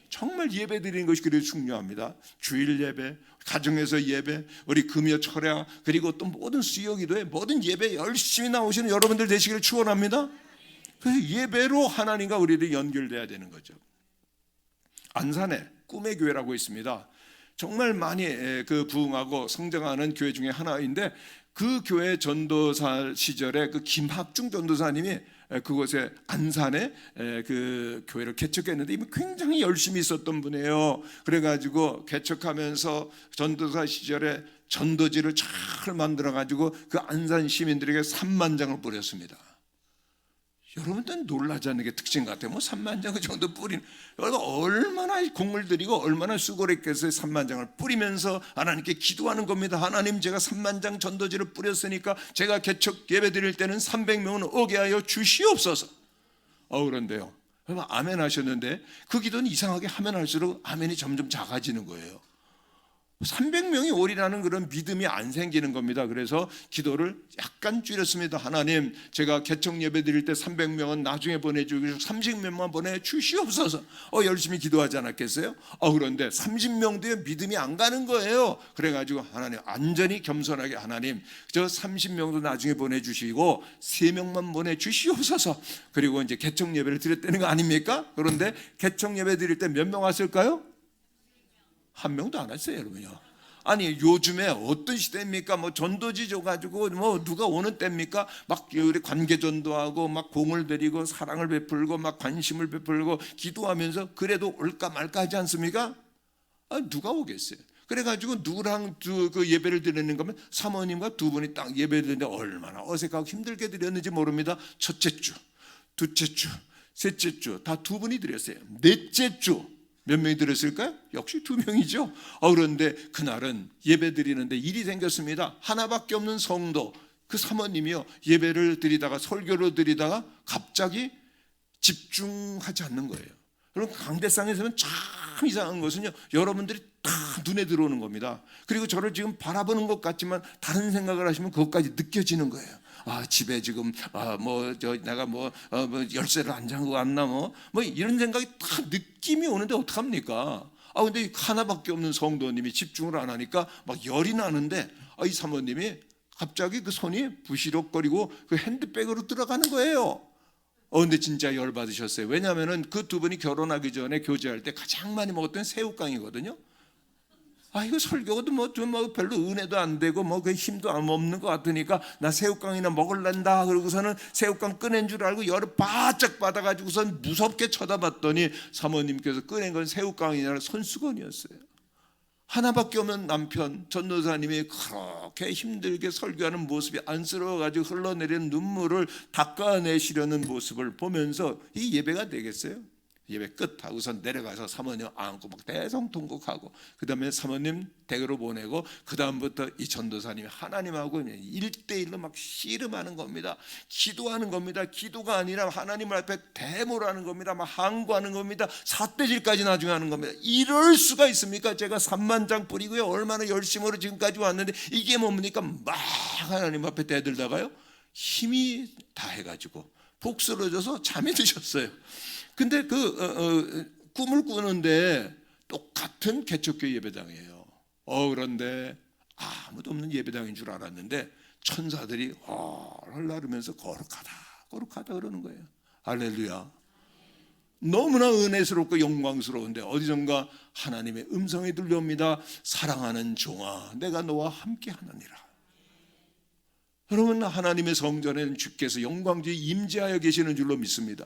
정말 예배 드리는 것이 그리 중요합니다. 주일 예배, 가정에서 예배, 우리 금요 철야, 그리고 또 모든 수요 기도에 모든 예배 열심히 나오시는 여러분들 되시기를 축원합니다. 그래서 예배로 하나님과 우리들이 연결돼야 되는 거죠. 안산에 꿈의 교회라고 있습니다. 정말 많이 부흥하고 성장하는 교회 중에 하나인데, 그 교회 전도사 시절에 그 김학중 전도사님이 그곳에 안산에 그 교회를 개척했는데 이미 굉장히 열심히 있었던 분이에요. 그래가지고 개척하면서 전도사 시절에 전도지를 잘 만들어가지고 그 안산 시민들에게 3만 장을 뿌렸습니다. 여러분들은 놀라지 않는 게 특징 같아요. 뭐 3만 장 그 정도 뿌린, 얼마나 공을 들이고 얼마나 수고를 했겠어요. 3만 장을 뿌리면서 하나님께 기도하는 겁니다. 하나님, 제가 3만 장 전도지를 뿌렸으니까 제가 개척 예배 드릴 때는 300명은 오게 하여 주시옵소서. 그런데요, 아멘 하셨는데 그 기도는 이상하게 하면 할수록 아멘이 점점 작아지는 거예요. 300명이 오리라는 그런 믿음이 안 생기는 겁니다. 그래서 기도를 약간 줄였습니다. 하나님, 제가 개척 예배 드릴 때 300명은 나중에 보내주시고 30명만 보내주시옵소서. 열심히 기도하지 않았겠어요? 그런데 30명도의 믿음이 안 가는 거예요. 그래가지고 하나님, 완전히 겸손하게, 하나님, 저 30명도 나중에 보내주시고 3명만 보내주시옵소서. 그리고 이제 개척 예배를 드렸다는 거 아닙니까? 그런데 개척 예배 드릴 때 몇 명 왔을까요? 한 명도 안 왔어요, 여러분요. 아니, 요즘에 어떤 시대입니까? 뭐 전도지 줘가지고 뭐 누가 오는 때입니까? 막 우리 관계 전도하고 막 공을 들이고 사랑을 베풀고 막 관심을 베풀고 기도하면서 그래도 올까 말까 하지 않습니까? 누가 오겠어요? 그래가지고 누구랑 그 예배를 드리는 거면 사모님과 두 분이 딱 예배 드리는데 얼마나 어색하고 힘들게 드렸는지 모릅니다. 첫째 주, 둘째 주, 셋째 주 다 두 분이 드렸어요. 넷째 주 몇 명이 들었을까요? 역시 2명이죠. 그런데 그날은 예배 드리는데 일이 생겼습니다. 하나밖에 없는 성도, 그 사모님이요, 예배를 드리다가 설교를 드리다가 갑자기 집중하지 않는 거예요. 그럼 강대상에서는 참 이상한 것은요, 여러분들이 다 눈에 들어오는 겁니다. 그리고 저를 지금 바라보는 것 같지만 다른 생각을 하시면 그것까지 느껴지는 거예요. 집에 지금 내가 열쇠를 안 잠그고 왔나 뭐 이런 생각이 다 느낌이 오는데 어떡합니까? 근데 하나밖에 없는 성도님이 집중을 안 하니까 막 열이 나는데 이 사모님이 갑자기 그 손이 부시럭거리고 그 핸드백으로 들어가는 거예요. 근데 진짜 열받으셨어요. 왜냐하면 그 두 분이 결혼하기 전에 교제할 때 가장 많이 먹었던 새우깡이거든요. 이거 설교도 뭐 별로 은혜도 안 되고 그 힘도 없는 것 같으니까 나 새우깡이나 먹을란다. 그러고서는 새우깡 꺼낸 줄 알고 열을 바짝 받아가지고선 무섭게 쳐다봤더니 사모님께서 꺼낸 건 새우깡이 아니라 손수건이었어요. 하나밖에 없는 남편 전도사님이 그렇게 힘들게 설교하는 모습이 안쓰러워가지고 흘러내리는 눈물을 닦아내시려는 모습을 보면서 이 예배가 되겠어요? 예배 끝하고선 내려가서 사모님 안고 막 대성통곡하고 그 다음에 사모님 댁으로 보내고 그 다음부터 이 전도사님이 하나님하고 1대1로 막 씨름하는 겁니다. 기도하는 겁니다. 기도가 아니라 하나님 앞에 대모하는 겁니다. 막 항구하는 겁니다. 삿대질까지 나중에 하는 겁니다. 이럴 수가 있습니까? 제가 3만 장 뿌리고요, 얼마나 열심으로 지금까지 왔는데 이게 뭡니까? 막 하나님 앞에 대들다가요 힘이 다 해가지고 푹 쓰러져서 잠이 드셨어요. 근데 꿈을 꾸는데 똑같은 개척교회 예배당이에요. 그런데 아무도 없는 예배당인 줄 알았는데 천사들이 나르면서 거룩하다 그러는 거예요. 할렐루야. 너무나 은혜스럽고 영광스러운데 어디선가 하나님의 음성이 들려옵니다. 사랑하는 종아, 내가 너와 함께 하느니라. 여러분, 하나님의 성전에는 주께서 영광주에 임재하여 계시는 줄로 믿습니다.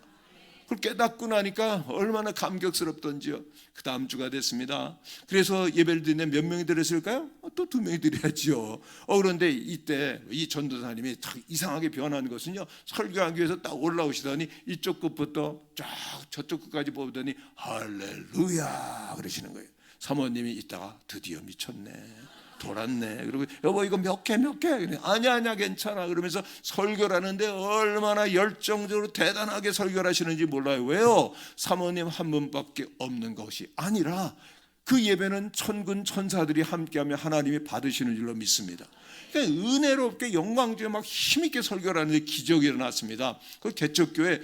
그걸 깨닫고 나니까 얼마나 감격스럽던지요. 그 다음 주가 됐습니다. 그래서 예배를 드리는데 몇 명이 들었을까요? 또 2명이 드려야죠. 그런데 이때 이 전도사님이 이상하게 변한 것은요, 설교하기 위해서 딱 올라오시더니 이쪽 끝부터 쫙 저쪽 끝까지 보더니 할렐루야 그러시는 거예요. 사모님이 있다가 드디어 미쳤네, 돌았네. 그리고 여보 이거 몇 개? 아니야 괜찮아. 그러면서 설교를 하는데 얼마나 열정적으로 대단하게 설교를 하시는지 몰라요. 왜요? 사모님 한 분밖에 없는 것이 아니라 그 예배는 천군 천사들이 함께하며 하나님이 받으시는 줄로 믿습니다. 그러니까 은혜롭게 영광주에 막 힘있게 설교를 하는데 기적이 일어났습니다. 그 개척교회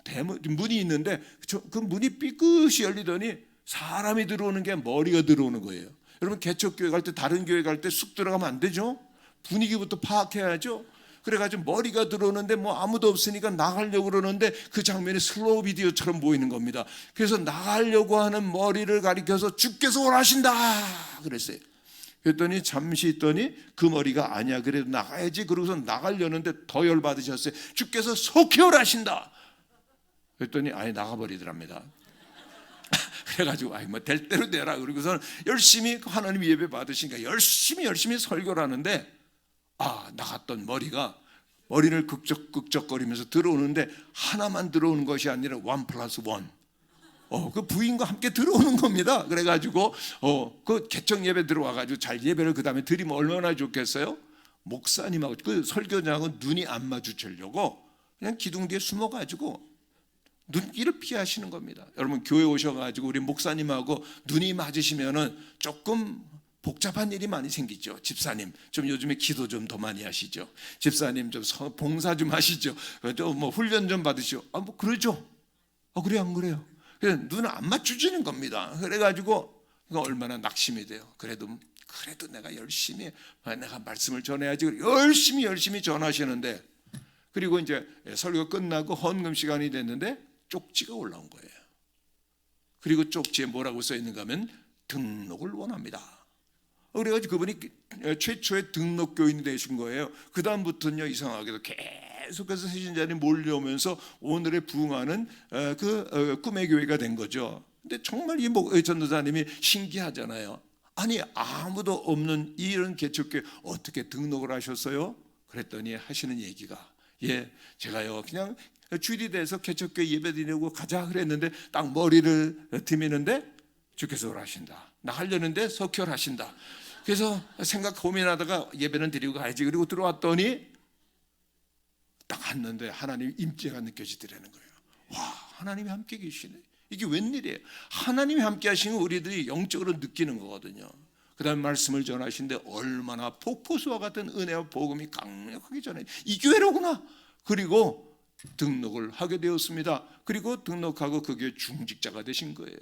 대문 문이 있는데 그 문이 삐끗이 열리더니 사람이 들어오는 게 머리가 들어오는 거예요. 여러분 개척교회 갈 때 다른 교회 갈 때 쑥 들어가면 안 되죠. 분위기부터 파악해야죠. 그래가지고 머리가 들어오는데 뭐 아무도 없으니까 나가려고 그러는데 그 장면이 슬로우 비디오처럼 보이는 겁니다. 그래서 나가려고 하는 머리를 가리켜서 주께서 원하신다 그랬어요. 그랬더니 잠시 있더니 그 머리가 아니야, 그래도 나가야지. 그러고서 나가려는데 더 열받으셨어요. 주께서 속히 원하신다 그랬더니 아예 나가버리더랍니다. 그래가지고 뭐 될 대로 되라. 그러고서 열심히 하나님 예배 받으시니까 열심히 설교를 하는데 나갔던 머리를 극적극적거리면서 들어오는데 하나만 들어오는 것이 아니라 1+1. 그 부인과 함께 들어오는 겁니다. 그래가지고 그 개척 예배 들어와가지고 잘 예배를 그 다음에 드리면 얼마나 좋겠어요? 목사님하고 그 설교장은 눈이 안 마주치려고 그냥 기둥 뒤에 숨어가지고 눈길을 피하시는 겁니다. 여러분 교회 오셔가지고 우리 목사님하고 눈이 맞으시면은 조금 복잡한 일이 많이 생기죠. 집사님 좀 요즘에 기도 좀 더 많이 하시죠. 집사님 좀 봉사 좀 하시죠. 좀 뭐 훈련 좀 받으시죠. 뭐 그러죠. 그래요 안 그래요? 그래서 눈을 안 맞추지는 겁니다. 그래가지고 얼마나 낙심이 돼요. 그래도 내가 열심히 내가 말씀을 전해야지. 열심히 전하시는데, 그리고 이제 설교 끝나고 헌금 시간이 됐는데 쪽지가 올라온 거예요. 그리고 쪽지에 뭐라고 써 있는가 하면 등록을 원합니다. 그래가지고 그분이 최초의 등록교인이 되신 거예요. 그 다음부터는요 이상하게도 계속해서 세신자들이 몰려오면서 오늘에 부응하는 꿈의 교회가 된 거죠. 근데 정말 이 전도사님이 신기하잖아요. 아니 아무도 없는 이런 개척교회 어떻게 등록을 하셨어요? 그랬더니 하시는 얘기가 제가요 그냥 주일이 돼서 개척교회 예배드리려고 가자 그랬는데 딱 머리를 디미는데 주께서 하신다. 나가려는데 석혈하신다. 그래서 고민하다가 예배는 드리고 가야지. 그리고 들어왔더니 딱 왔는데 하나님 임재가 느껴지더라는 거예요. 와, 하나님이 함께 계시네. 이게 웬일이에요? 하나님이 함께 하시는 우리들이 영적으로 느끼는 거거든요. 그 다음 말씀을 전하시는데 얼마나 폭포수와 같은 은혜와 복음이 강력하게 전해. 이 교회로구나. 그리고 등록을 하게 되었습니다. 그리고 등록하고 그 교회 중직자가 되신 거예요.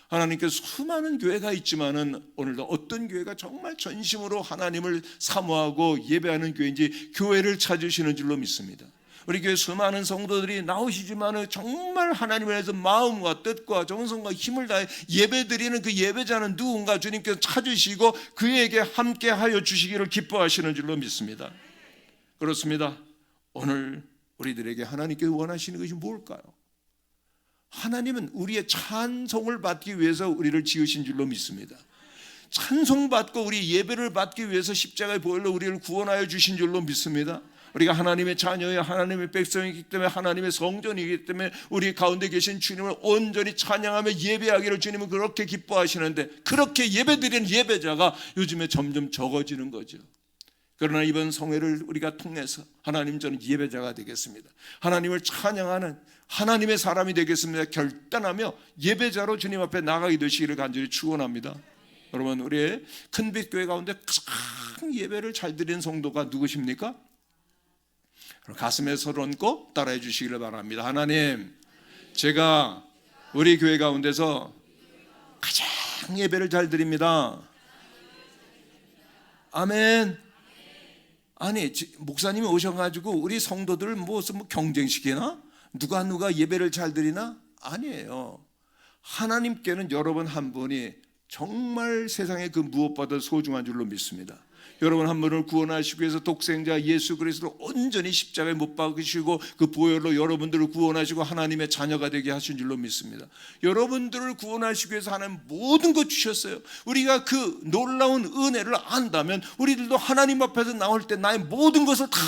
하나님께서 수많은 교회가 있지만은 오늘도 어떤 교회가 정말 전심으로 하나님을 사모하고 예배하는 교회인지 교회를 찾으시는 줄로 믿습니다. 우리 교회 수많은 성도들이 나오시지만은 정말 하나님을 위해서 마음과 뜻과 정성과 힘을 다해 예배드리는 그 예배자는 누군가 주님께서 찾으시고 그에게 함께하여 주시기를 기뻐하시는 줄로 믿습니다. 그렇습니다. 오늘 우리들에게 하나님께서 원하시는 것이 뭘까요? 하나님은 우리의 찬송을 받기 위해서 우리를 지으신 줄로 믿습니다. 찬송받고 우리 예배를 받기 위해서 십자가의 보혈로 우리를 구원하여 주신 줄로 믿습니다. 우리가 하나님의 자녀여 하나님의 백성이기 때문에 하나님의 성전이기 때문에 우리 가운데 계신 주님을 온전히 찬양하며 예배하기를 주님은 그렇게 기뻐하시는데, 그렇게 예배드리는 예배자가 요즘에 점점 적어지는 거죠. 그러나 이번 성회를 우리가 통해서 하나님, 저는 예배자가 되겠습니다. 하나님을 찬양하는 하나님의 사람이 되겠습니다. 결단하며 예배자로 주님 앞에 나가게 되시기를 간절히 축원합니다. 여러분, 우리의 큰빛 교회 가운데 가장 예배를 잘 드리는 성도가 누구십니까? 가슴에 손 얹고 따라해 주시기를 바랍니다. 하나님, 제가 우리 교회 가운데서 가장 예배를 잘 드립니다. 아멘. 아니, 목사님이 오셔가지고 우리 성도들을 무슨 경쟁시키나? 누가 예배를 잘 드리나? 아니에요. 하나님께는 여러분 한 분이 정말 세상에 그 무엇보다 소중한 줄로 믿습니다. 여러분 한 분을 구원하시기 위해서 독생자 예수 그리스도를 온전히 십자가에 못 박으시고 그 보혈로 여러분들을 구원하시고 하나님의 자녀가 되게 하신 줄로 믿습니다. 여러분들을 구원하시기 위해서 하나님 모든 것 주셨어요. 우리가 그 놀라운 은혜를 안다면 우리들도 하나님 앞에서 나올 때 나의 모든 것을 다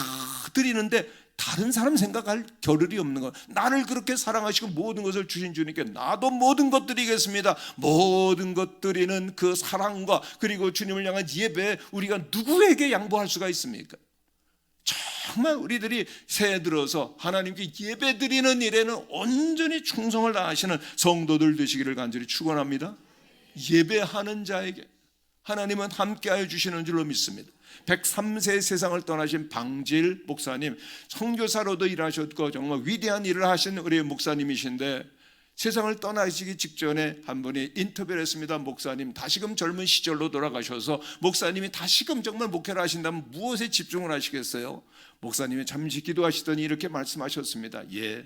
드리는데 다른 사람 생각할 겨를이 없는 것. 나를 그렇게 사랑하시고 모든 것을 주신 주님께 나도 모든 것 드리겠습니다. 모든 것 드리는 그 사랑과 그리고 주님을 향한 예배, 우리가 누구에게 양보할 수가 있습니까? 정말 우리들이 새해 들어서 하나님께 예배 드리는 일에는 온전히 충성을 다하시는 성도들 되시기를 간절히 축원합니다. 예배하는 자에게 하나님은 함께하여 주시는 줄로 믿습니다. 103세 세상을 떠나신 방질 목사님, 선교사로도 일하셨고 정말 위대한 일을 하신 우리 목사님이신데 세상을 떠나시기 직전에 한 분이 인터뷰를 했습니다. 목사님 다시금 젊은 시절로 돌아가셔서 목사님이 다시금 정말 목회를 하신다면 무엇에 집중을 하시겠어요? 목사님이 잠시 기도하시더니 이렇게 말씀하셨습니다. 예,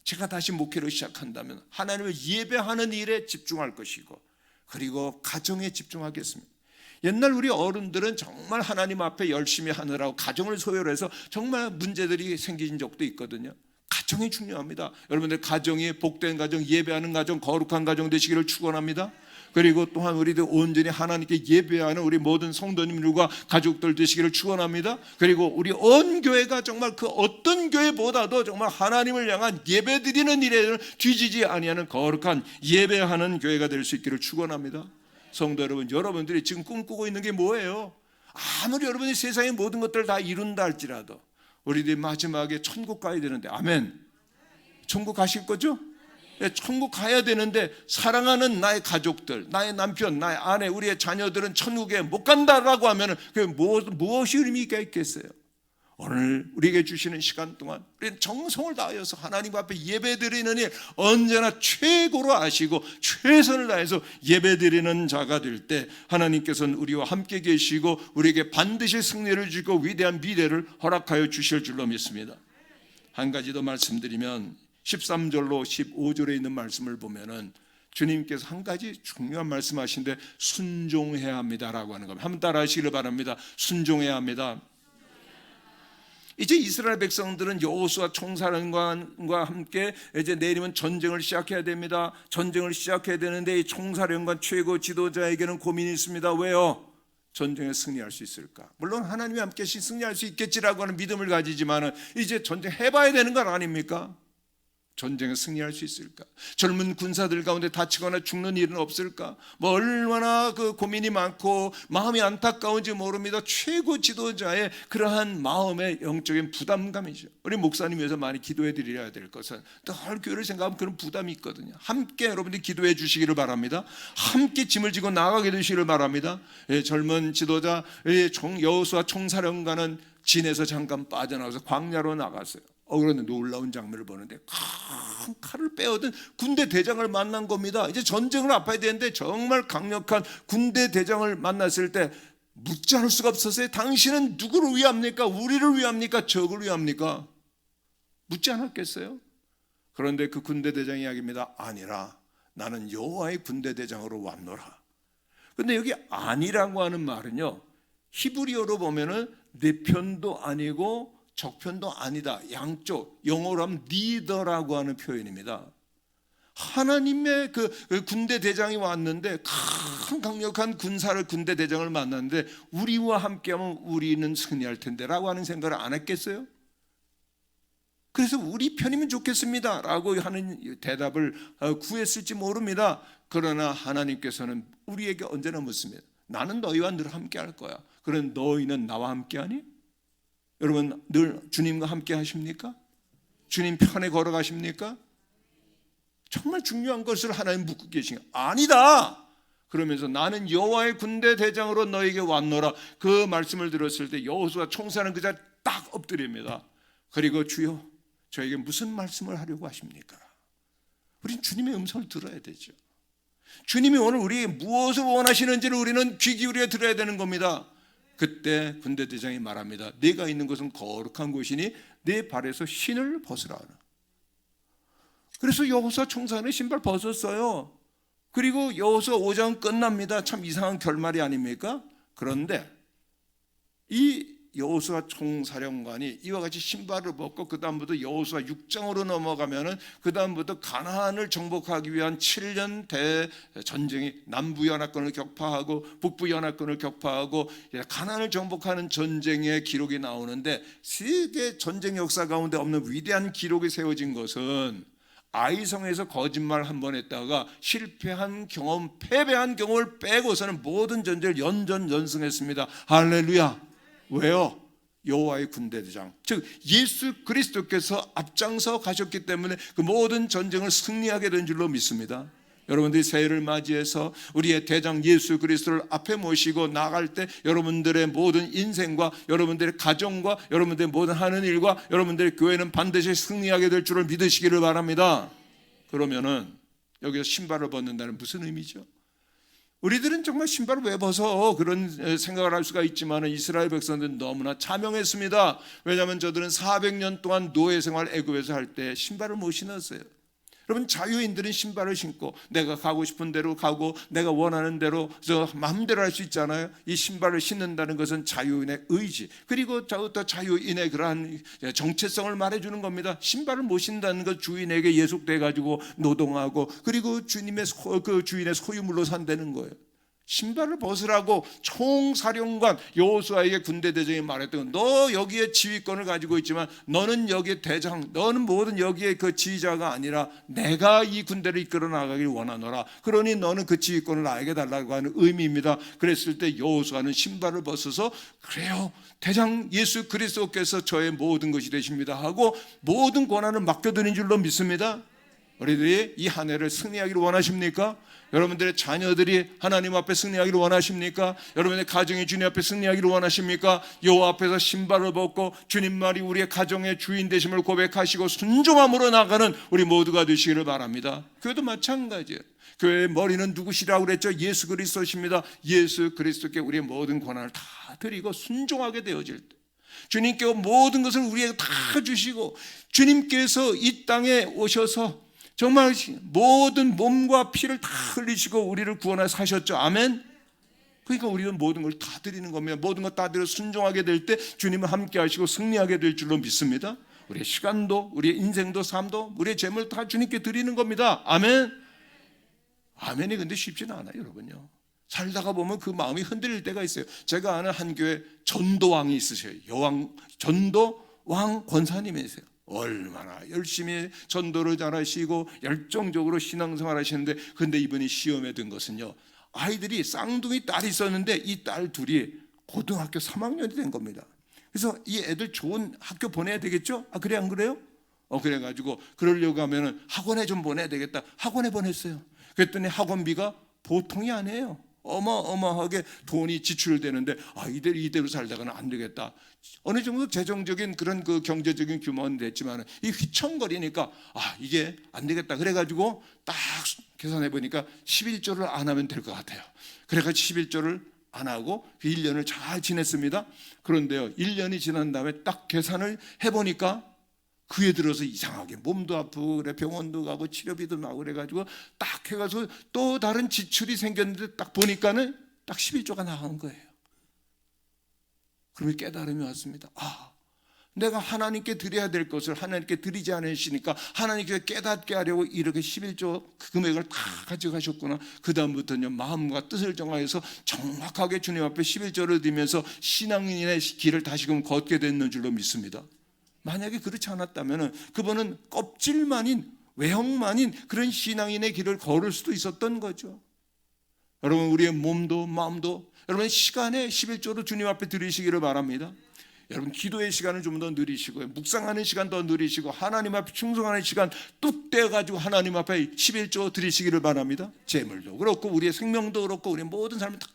제가 다시 목회를 시작한다면 하나님을 예배하는 일에 집중할 것이고 그리고 가정에 집중하겠습니다. 옛날 우리 어른들은 정말 하나님 앞에 열심히 하느라고 가정을 소홀해서 정말 문제들이 생긴 적도 있거든요. 가정이 중요합니다. 여러분들 가정이 복된 가정, 예배하는 가정, 거룩한 가정 되시기를 축원합니다. 그리고 또한 우리들 온전히 하나님께 예배하는 우리 모든 성도님들과 가족들 되시기를 축원합니다. 그리고 우리 온 교회가 정말 그 어떤 교회보다도 정말 하나님을 향한 예배드리는 일에는 뒤지지 아니하는 거룩한 예배하는 교회가 될 수 있기를 축원합니다. 성도 여러분, 여러분들이 지금 꿈꾸고 있는 게 뭐예요? 아무리 여러분이 세상의 모든 것들을 다 이룬다 할지라도 우리들이 마지막에 천국 가야 되는데, 아멘, 천국 가실 거죠? 천국 가야 되는데 사랑하는 나의 가족들, 나의 남편, 나의 아내, 우리의 자녀들은 천국에 못 간다라고 하면 그게 무엇이 의미가 있겠어요? 오늘 우리에게 주시는 시간 동안 우리는 정성을 다하여서 하나님 앞에 예배드리는 일 언제나 최고로 아시고 최선을 다해서 예배드리는 자가 될 때 하나님께서는 우리와 함께 계시고 우리에게 반드시 승리를 주고 위대한 미래를 허락하여 주실 줄로 믿습니다. 한 가지 더 말씀드리면 13절로 15절에 있는 말씀을 보면은 주님께서 한 가지 중요한 말씀하신데 순종해야 합니다라고 하는 겁니다. 한번 따라 하시기를 바랍니다. 순종해야 합니다. 이제 이스라엘 백성들은 여호수아 총사령관과 함께 이제 내일이면 전쟁을 시작해야 됩니다. 전쟁을 시작해야 되는데 이 총사령관 최고 지도자에게는 고민이 있습니다. 왜요? 전쟁에 승리할 수 있을까? 물론 하나님이 함께 하시 승리할 수 있겠지라고 하는 믿음을 가지지만은 이제 전쟁 해봐야 되는 건 아닙니까? 전쟁에 승리할 수 있을까? 젊은 군사들 가운데 다치거나 죽는 일은 없을까? 뭐 얼마나 그 고민이 많고 마음이 안타까운지 모릅니다. 최고 지도자의 그러한 마음의 영적인 부담감이죠. 우리 목사님 위해서 많이 기도해 드려야 될 것은 늘 교회를 생각하면 그런 부담이 있거든요. 함께 여러분들이 기도해 주시기를 바랍니다. 함께 짐을 지고 나가게 되시기를 바랍니다. 젊은 지도자 여호수아 총사령관은 진에서 잠깐 빠져나가서 광야로 나갔어요. 그런데 놀라운 장면을 보는데 큰 칼을 빼어든 군대 대장을 만난 겁니다. 이제 전쟁을 앞아야 되는데 정말 강력한 군대 대장을 만났을 때 묻지 않을 수가 없었어요. 당신은 누구를 위합니까? 우리를 위합니까? 적을 위합니까? 묻지 않았겠어요? 그런데 그 군대 대장 이야기입니다. 아니라 나는 여호와의 군대 대장으로 왔노라. 근데 여기 아니라고 하는 말은요, 히브리어로 보면은 내 편도 아니고 적편도 아니다. 양쪽, 영어로 하면 리더라고 하는 표현입니다. 하나님의 그 군대 대장이 왔는데 큰 강력한 군대 대장을 만났는데 우리와 함께하면 우리는 승리할 텐데 라고 하는 생각을 안 했겠어요? 그래서 우리 편이면 좋겠습니다 라고 하는 대답을 구했을지 모릅니다. 그러나 하나님께서는 우리에게 언제나 묻습니다. 나는 너희와 늘 함께 할 거야. 그럼 너희는 나와 함께 하니? 여러분 늘 주님과 함께 하십니까? 주님 편에 걸어가십니까? 정말 중요한 것을 하나님 묻고 계신 게 아니다. 그러면서 나는 여호와의 군대 대장으로 너에게 왔노라. 그 말씀을 들었을 때 여호수아 총사는 그 자리에 딱 엎드립니다. 그리고 주여 저에게 무슨 말씀을 하려고 하십니까? 우리는 주님의 음성을 들어야 되죠. 주님이 오늘 우리에게 무엇을 원하시는지를 우리는 귀 기울여 들어야 되는 겁니다. 그때 군대 대장이 말합니다. 네가 있는 곳은 거룩한 곳이니 네 발에서 신을 벗으라. 그래서 여호수아 총사는 신발 벗었어요. 그리고 여호수아 5장 끝납니다. 참 이상한 결말이 아닙니까? 그런데 이 여호수아 총사령관이 이와 같이 신발을 벗고 그 다음부터 여호수아 6장으로 넘어가면은 그 다음부터 가나안을 정복하기 위한 7년 대전쟁이 남부 연합군을 격파하고 북부 연합군을 격파하고 가나안을 정복하는 전쟁의 기록이 나오는데, 세계 전쟁 역사 가운데 없는 위대한 기록이 세워진 것은 아이성에서 거짓말 한 번 했다가 실패한 경험, 패배한 경험을 빼고서는 모든 전쟁을 연전연승했습니다. 할렐루야. 왜요? 여호와의 군대대장, 즉 예수 그리스도께서 앞장서 가셨기 때문에 그 모든 전쟁을 승리하게 된 줄로 믿습니다. 여러분들이 새해를 맞이해서 우리의 대장 예수 그리스도를 앞에 모시고 나갈 때 여러분들의 모든 인생과 여러분들의 가정과 여러분들의 모든 하는 일과 여러분들의 교회는 반드시 승리하게 될 줄을 믿으시기를 바랍니다. 그러면은 여기서 신발을 벗는다는 무슨 의미죠? 우리들은 정말 신발을 왜 벗어? 그런 생각을 할 수가 있지만 이스라엘 백성들은 너무나 자명했습니다. 왜냐하면 저들은 400년 동안 노예 생활 애굽에서 할 때 신발을 못 신었어요. 여러분, 자유인들은 신발을 신고 내가 가고 싶은 대로 가고 내가 원하는 대로 저 마음대로 할 수 있잖아요. 이 신발을 신는다는 것은 자유인의 의지, 그리고 또 자유인의 그러한 정체성을 말해주는 겁니다. 신발을 못 신다는 것, 주인에게 예속돼 가지고 노동하고 그리고 주님의 그 주인의 소유물로 산다는 거예요. 신발을 벗으라고 총사령관 여호수아에게 군대 대장이 말했던 건, 너 여기에 지휘권을 가지고 있지만 너는 여기에 대장, 너는 모든 여기에 그 지휘자가 아니라 내가 이 군대를 이끌어 나가길 원하노라. 그러니 너는 그 지휘권을 나에게 달라고 하는 의미입니다. 그랬을 때 여호수아는 신발을 벗어서, 그래요, 대장 예수 그리스도께서 저의 모든 것이 되십니다 하고 모든 권한을 맡겨드린 줄로 믿습니다. 우리들이 이 한 해를 승리하기를 원하십니까? 여러분들의 자녀들이 하나님 앞에 승리하기를 원하십니까? 여러분의 가정이 주님 앞에 승리하기를 원하십니까? 여호와 앞에서 신발을 벗고 주님만이 우리의 가정의 주인 되심을 고백하시고 순종함으로 나가는 우리 모두가 되시기를 바랍니다. 교회도 마찬가지예요. 교회의 머리는 누구시라고 그랬죠? 예수 그리스도십니다. 예수 그리스도께 우리의 모든 권한을 다 드리고 순종하게 되어질 때 주님께 모든 것을 우리에게 다 주시고, 주님께서 이 땅에 오셔서 정말 모든 몸과 피를 다 흘리시고 우리를 구원하여 사셨죠. 아멘. 그러니까 우리는 모든 걸 다 드리는 겁니다. 모든 것 다 드려 순종하게 될 때 주님은 함께 하시고 승리하게 될 줄로 믿습니다. 우리의 시간도 우리의 인생도 삶도 우리의 재물 다 주님께 드리는 겁니다. 아멘. 아멘이 근데 쉽지는 않아요, 여러분요. 살다가 보면 그 마음이 흔들릴 때가 있어요. 제가 아는 한 교회 전도왕이 있으셔요. 여왕, 전도왕 권사님이세요. 얼마나 열심히 전도를 잘하시고 열정적으로 신앙생활 하시는데, 근데 이분이 시험에 든 것은요, 아이들이 쌍둥이 딸이 있었는데 이 딸 둘이 고등학교 3학년이 된 겁니다. 그래서 이 애들 좋은 학교 보내야 되겠죠? 아, 그래 안 그래요? 그래가지고 그러려고 하면은 학원에 좀 보내야 되겠다. 학원에 보냈어요. 그랬더니 학원비가 보통이 아니에요. 어마어마하게 돈이 지출되는데, 이대로 살다가는 안 되겠다. 어느 정도 재정적인 그런 그 경제적인 규모는 됐지만 이 휘청거리니까 이게 안 되겠다. 그래가지고 딱 계산해 보니까 11조를 안 하면 될 것 같아요. 그래가지고 11조를 안 하고 그 1년을 잘 지냈습니다. 그런데요, 1년이 지난 다음에 딱 계산을 해보니까 그에 들어서 이상하게 몸도 아프고 그래, 병원도 가고 치료비도 나고 그래가지고 딱 해가지고 또 다른 지출이 생겼는데 딱 보니까는 딱 11조가 나간 거예요. 그러면 깨달음이 왔습니다. 내가 하나님께 드려야 될 것을 하나님께 드리지 않으시니까 하나님께 깨닫게 하려고 이렇게 11조 그 금액을 다 가져가셨구나. 그 다음부터는 마음과 뜻을 정하여서 정확하게 주님 앞에 11조를 드리면서 신앙인의 길을 다시금 걷게 됐는 줄로 믿습니다. 만약에 그렇지 않았다면 그분은 껍질만인, 외형만인 그런 신앙인의 길을 걸을 수도 있었던 거죠. 여러분, 우리의 몸도 마음도 여러분 시간에 11조로 주님 앞에 드리시기를 바랍니다. 여러분, 기도의 시간을 좀 더 누리시고 묵상하는 시간 더 누리시고 하나님 앞에 충성하는 시간 뚝 떼어가지고 하나님 앞에 11조 드리시기를 바랍니다. 재물도 그렇고 우리의 생명도 그렇고 우리의 모든 삶을 다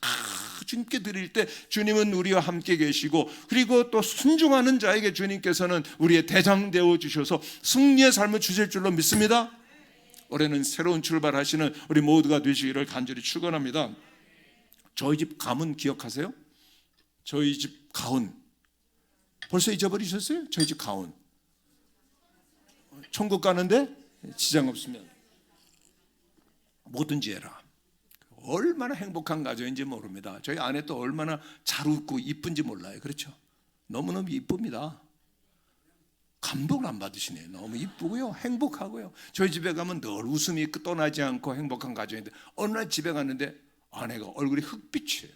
주님께 드릴 때 주님은 우리와 함께 계시고, 그리고 또 순종하는 자에게 주님께서는 우리의 대장 되어 주셔서 승리의 삶을 주실 줄로 믿습니다. 올해는 새로운 출발하시는 우리 모두가 되시기를 간절히 축원합니다. 저희 집 가문 기억하세요? 저희 집 가훈 벌써 잊어버리셨어요? 저희 집 가훈 천국 가는데 지장 없으면 뭐든지 해라. 얼마나 행복한 가정인지 모릅니다. 저희 아내 또 얼마나 잘 웃고 이쁜지 몰라요. 그렇죠? 너무너무 이쁩니다. 감동을 안 받으시네요. 너무 이쁘고요, 행복하고요. 저희 집에 가면 늘 웃음이 떠나지 않고 행복한 가정인데, 어느 날 집에 갔는데 아내가 얼굴이 흑빛이에요.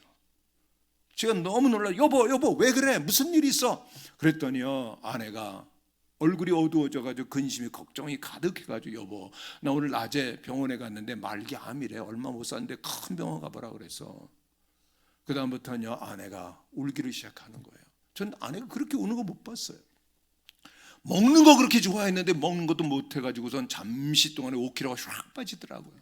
제가 너무 놀라요. 여보 왜 그래? 무슨 일 있어? 그랬더니요, 아내가 얼굴이 어두워져가지고 근심이 걱정이 가득해가지고, 여보 나 오늘 낮에 병원에 갔는데 말기암이래. 얼마 못 샀는데 큰 병원 가보라 그랬어. 그 다음부터는요, 아내가 울기를 시작하는 거예요. 전 아내가 그렇게 우는 거 못 봤어요. 먹는 거 그렇게 좋아했는데 먹는 것도 못 해가지고선 잠시 동안에 5kg가 쫙 빠지더라고요.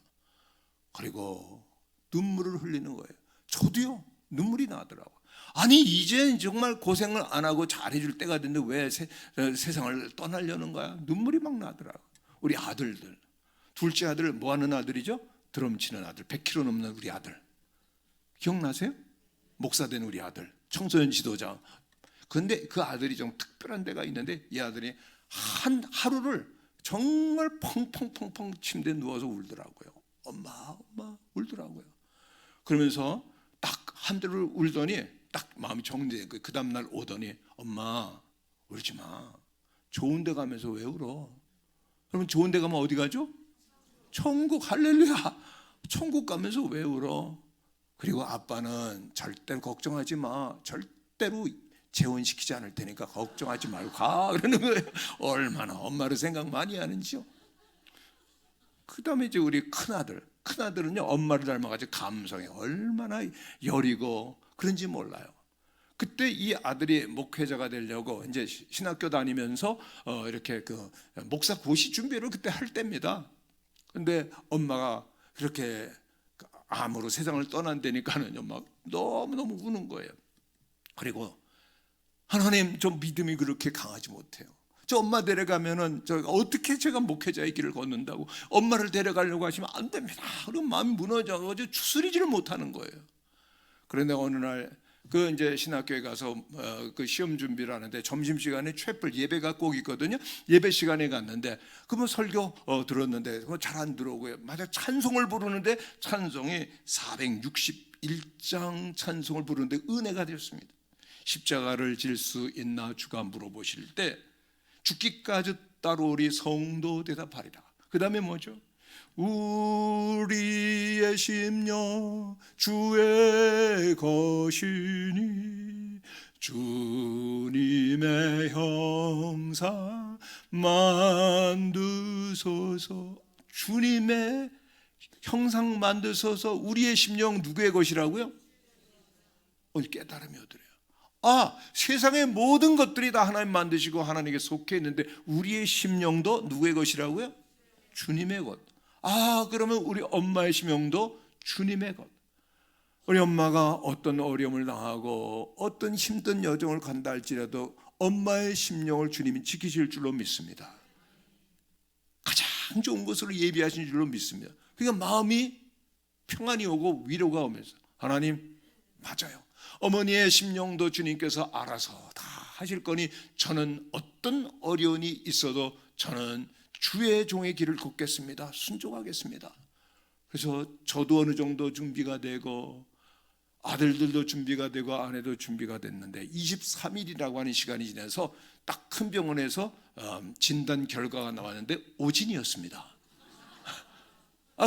그리고 눈물을 흘리는 거예요. 저도요, 눈물이 나더라고요. 아니 이제 정말 고생을 안 하고 잘해줄 때가 됐는데 왜 세상을 떠나려는 거야? 눈물이 막 나더라고요. 우리 아들들, 둘째 아들 뭐 하는 아들이죠? 드럼 치는 아들, 100kg 넘는 우리 아들 기억나세요? 목사 된 우리 아들, 청소년 지도자. 그런데 그 아들이 좀 특별한 데가 있는데, 이 아들이 하루를 정말 펑펑펑펑 침대에 누워서 울더라고요. 엄마 울더라고요. 그러면서 딱 한대를 울더니 딱 마음이 정리된 거예요. 그 다음날 오더니, 엄마 울지 마. 좋은 데 가면서 왜 울어? 그러면 좋은 데 가면 어디 가죠? 천국. 할렐루야. 천국 가면서 왜 울어? 그리고 아빠는 절대로 걱정하지 마. 절대로 재혼시키지 않을 테니까 걱정하지 말고 가. 그러는 거예요. 얼마나 엄마를 생각 많이 하는지요. 그 다음에 이제 우리 큰아들은요, 엄마를 닮아가지고 감성이 얼마나 여리고 그런지 몰라요. 그때 이 아들이 목회자가 되려고 이제 신학교 다니면서 이렇게 그 목사 고시 준비를 그때 할 때입니다. 근데 엄마가 그렇게 암으로 세상을 떠난다니까는 막 너무너무 우는 거예요. 그리고 하나님, 좀 믿음이 그렇게 강하지 못해요. 저 엄마 데려가면은 어떻게 제가 목회자의 길을 걷는다고, 엄마를 데려가려고 하시면 안 됩니다. 그럼 마음이 무너져가지고 추스리지를 못하는 거예요. 그런데 어느 날 그 이제 신학교에 가서 그 시험 준비를 하는데 점심시간에 촛불 예배가 꼭 있거든요. 예배 시간에 갔는데 그러면 설교 들었는데 잘 안 들어오고요. 맞아, 찬송을 부르는데 찬송이 461장 찬송을 부르는데 은혜가 되었습니다. 십자가를 질 수 있나 주가 물어보실 때 죽기까지 따르오리 성도 대답하리라. 그 다음에 뭐죠? 우리의 심령 주의 것이니 주님의 형상 만드소서. 주님의 형상 만드소서. 우리의 심령 누구의 것이라고요? 오늘 깨달음이 얻으래요. 세상의 모든 것들이 다 하나님 만드시고 하나님께 속해 있는데 우리의 심령도 누구의 것이라고요? 주님의 것. 그러면 우리 엄마의 심령도 주님의 것. 우리 엄마가 어떤 어려움을 당하고 어떤 힘든 여정을 간다 할지라도 엄마의 심령을 주님이 지키실 줄로 믿습니다. 가장 좋은 것으로 예비하신 줄로 믿습니다. 그러니까 마음이 평안이 오고 위로가 오면서, 하나님 맞아요, 어머니의 심령도 주님께서 알아서 다 하실 거니 저는 어떤 어려움이 있어도 저는 주의 종의 길을 걷겠습니다. 순종하겠습니다. 그래서 저도 어느 정도 준비가 되고 아들들도 준비가 되고 아내도 준비가 됐는데 23일이라고 하는 시간이 지나서 딱 큰 병원에서 진단 결과가 나왔는데 오진이었습니다.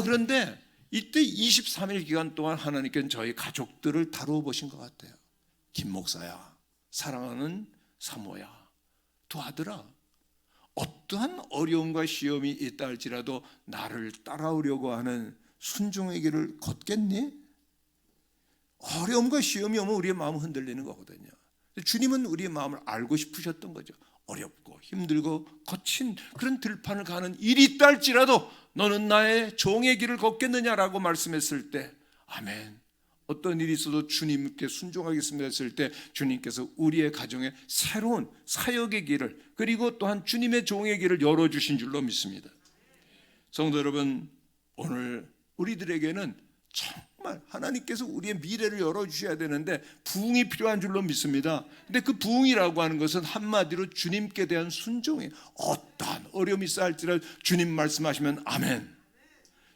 그런데 이때 23일 기간 동안 하나님께는 저희 가족들을 다루어 보신 것 같아요. 김 목사야, 사랑하는 사모야, 두 아들아, 어떠한 어려움과 시험이 있다 할지라도 나를 따라오려고 하는 순종의 길을 걷겠니? 어려움과 시험이 오면 우리의 마음은 흔들리는 거거든요. 주님은 우리의 마음을 알고 싶으셨던 거죠. 어렵고 힘들고 거친 그런 들판을 가는 일이 있다 할지라도 너는 나의 종의 길을 걷겠느냐라고 말씀했을 때, 아멘, 어떤 일이 있어도 주님께 순종하겠습니다 했을 때 주님께서 우리의 가정에 새로운 사역의 길을, 그리고 또한 주님의 종의 길을 열어주신 줄로 믿습니다. 성도 여러분, 오늘 우리들에게는 정말 하나님께서 우리의 미래를 열어주셔야 되는데 부흥이 필요한 줄로 믿습니다. 근데 그 부흥이라고 하는 것은 한마디로 주님께 대한 순종이에요. 어떠한 어려움이 있어 할지라도 주님 말씀하시면 아멘,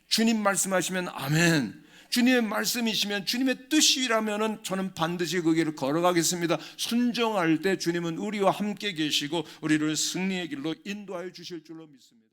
주님 말씀하시면 아멘, 주님의 말씀이시면, 주님의 뜻이라면은 저는 반드시 그 길을 걸어가겠습니다. 순종할 때 주님은 우리와 함께 계시고 우리를 승리의 길로 인도하여 주실 줄로 믿습니다.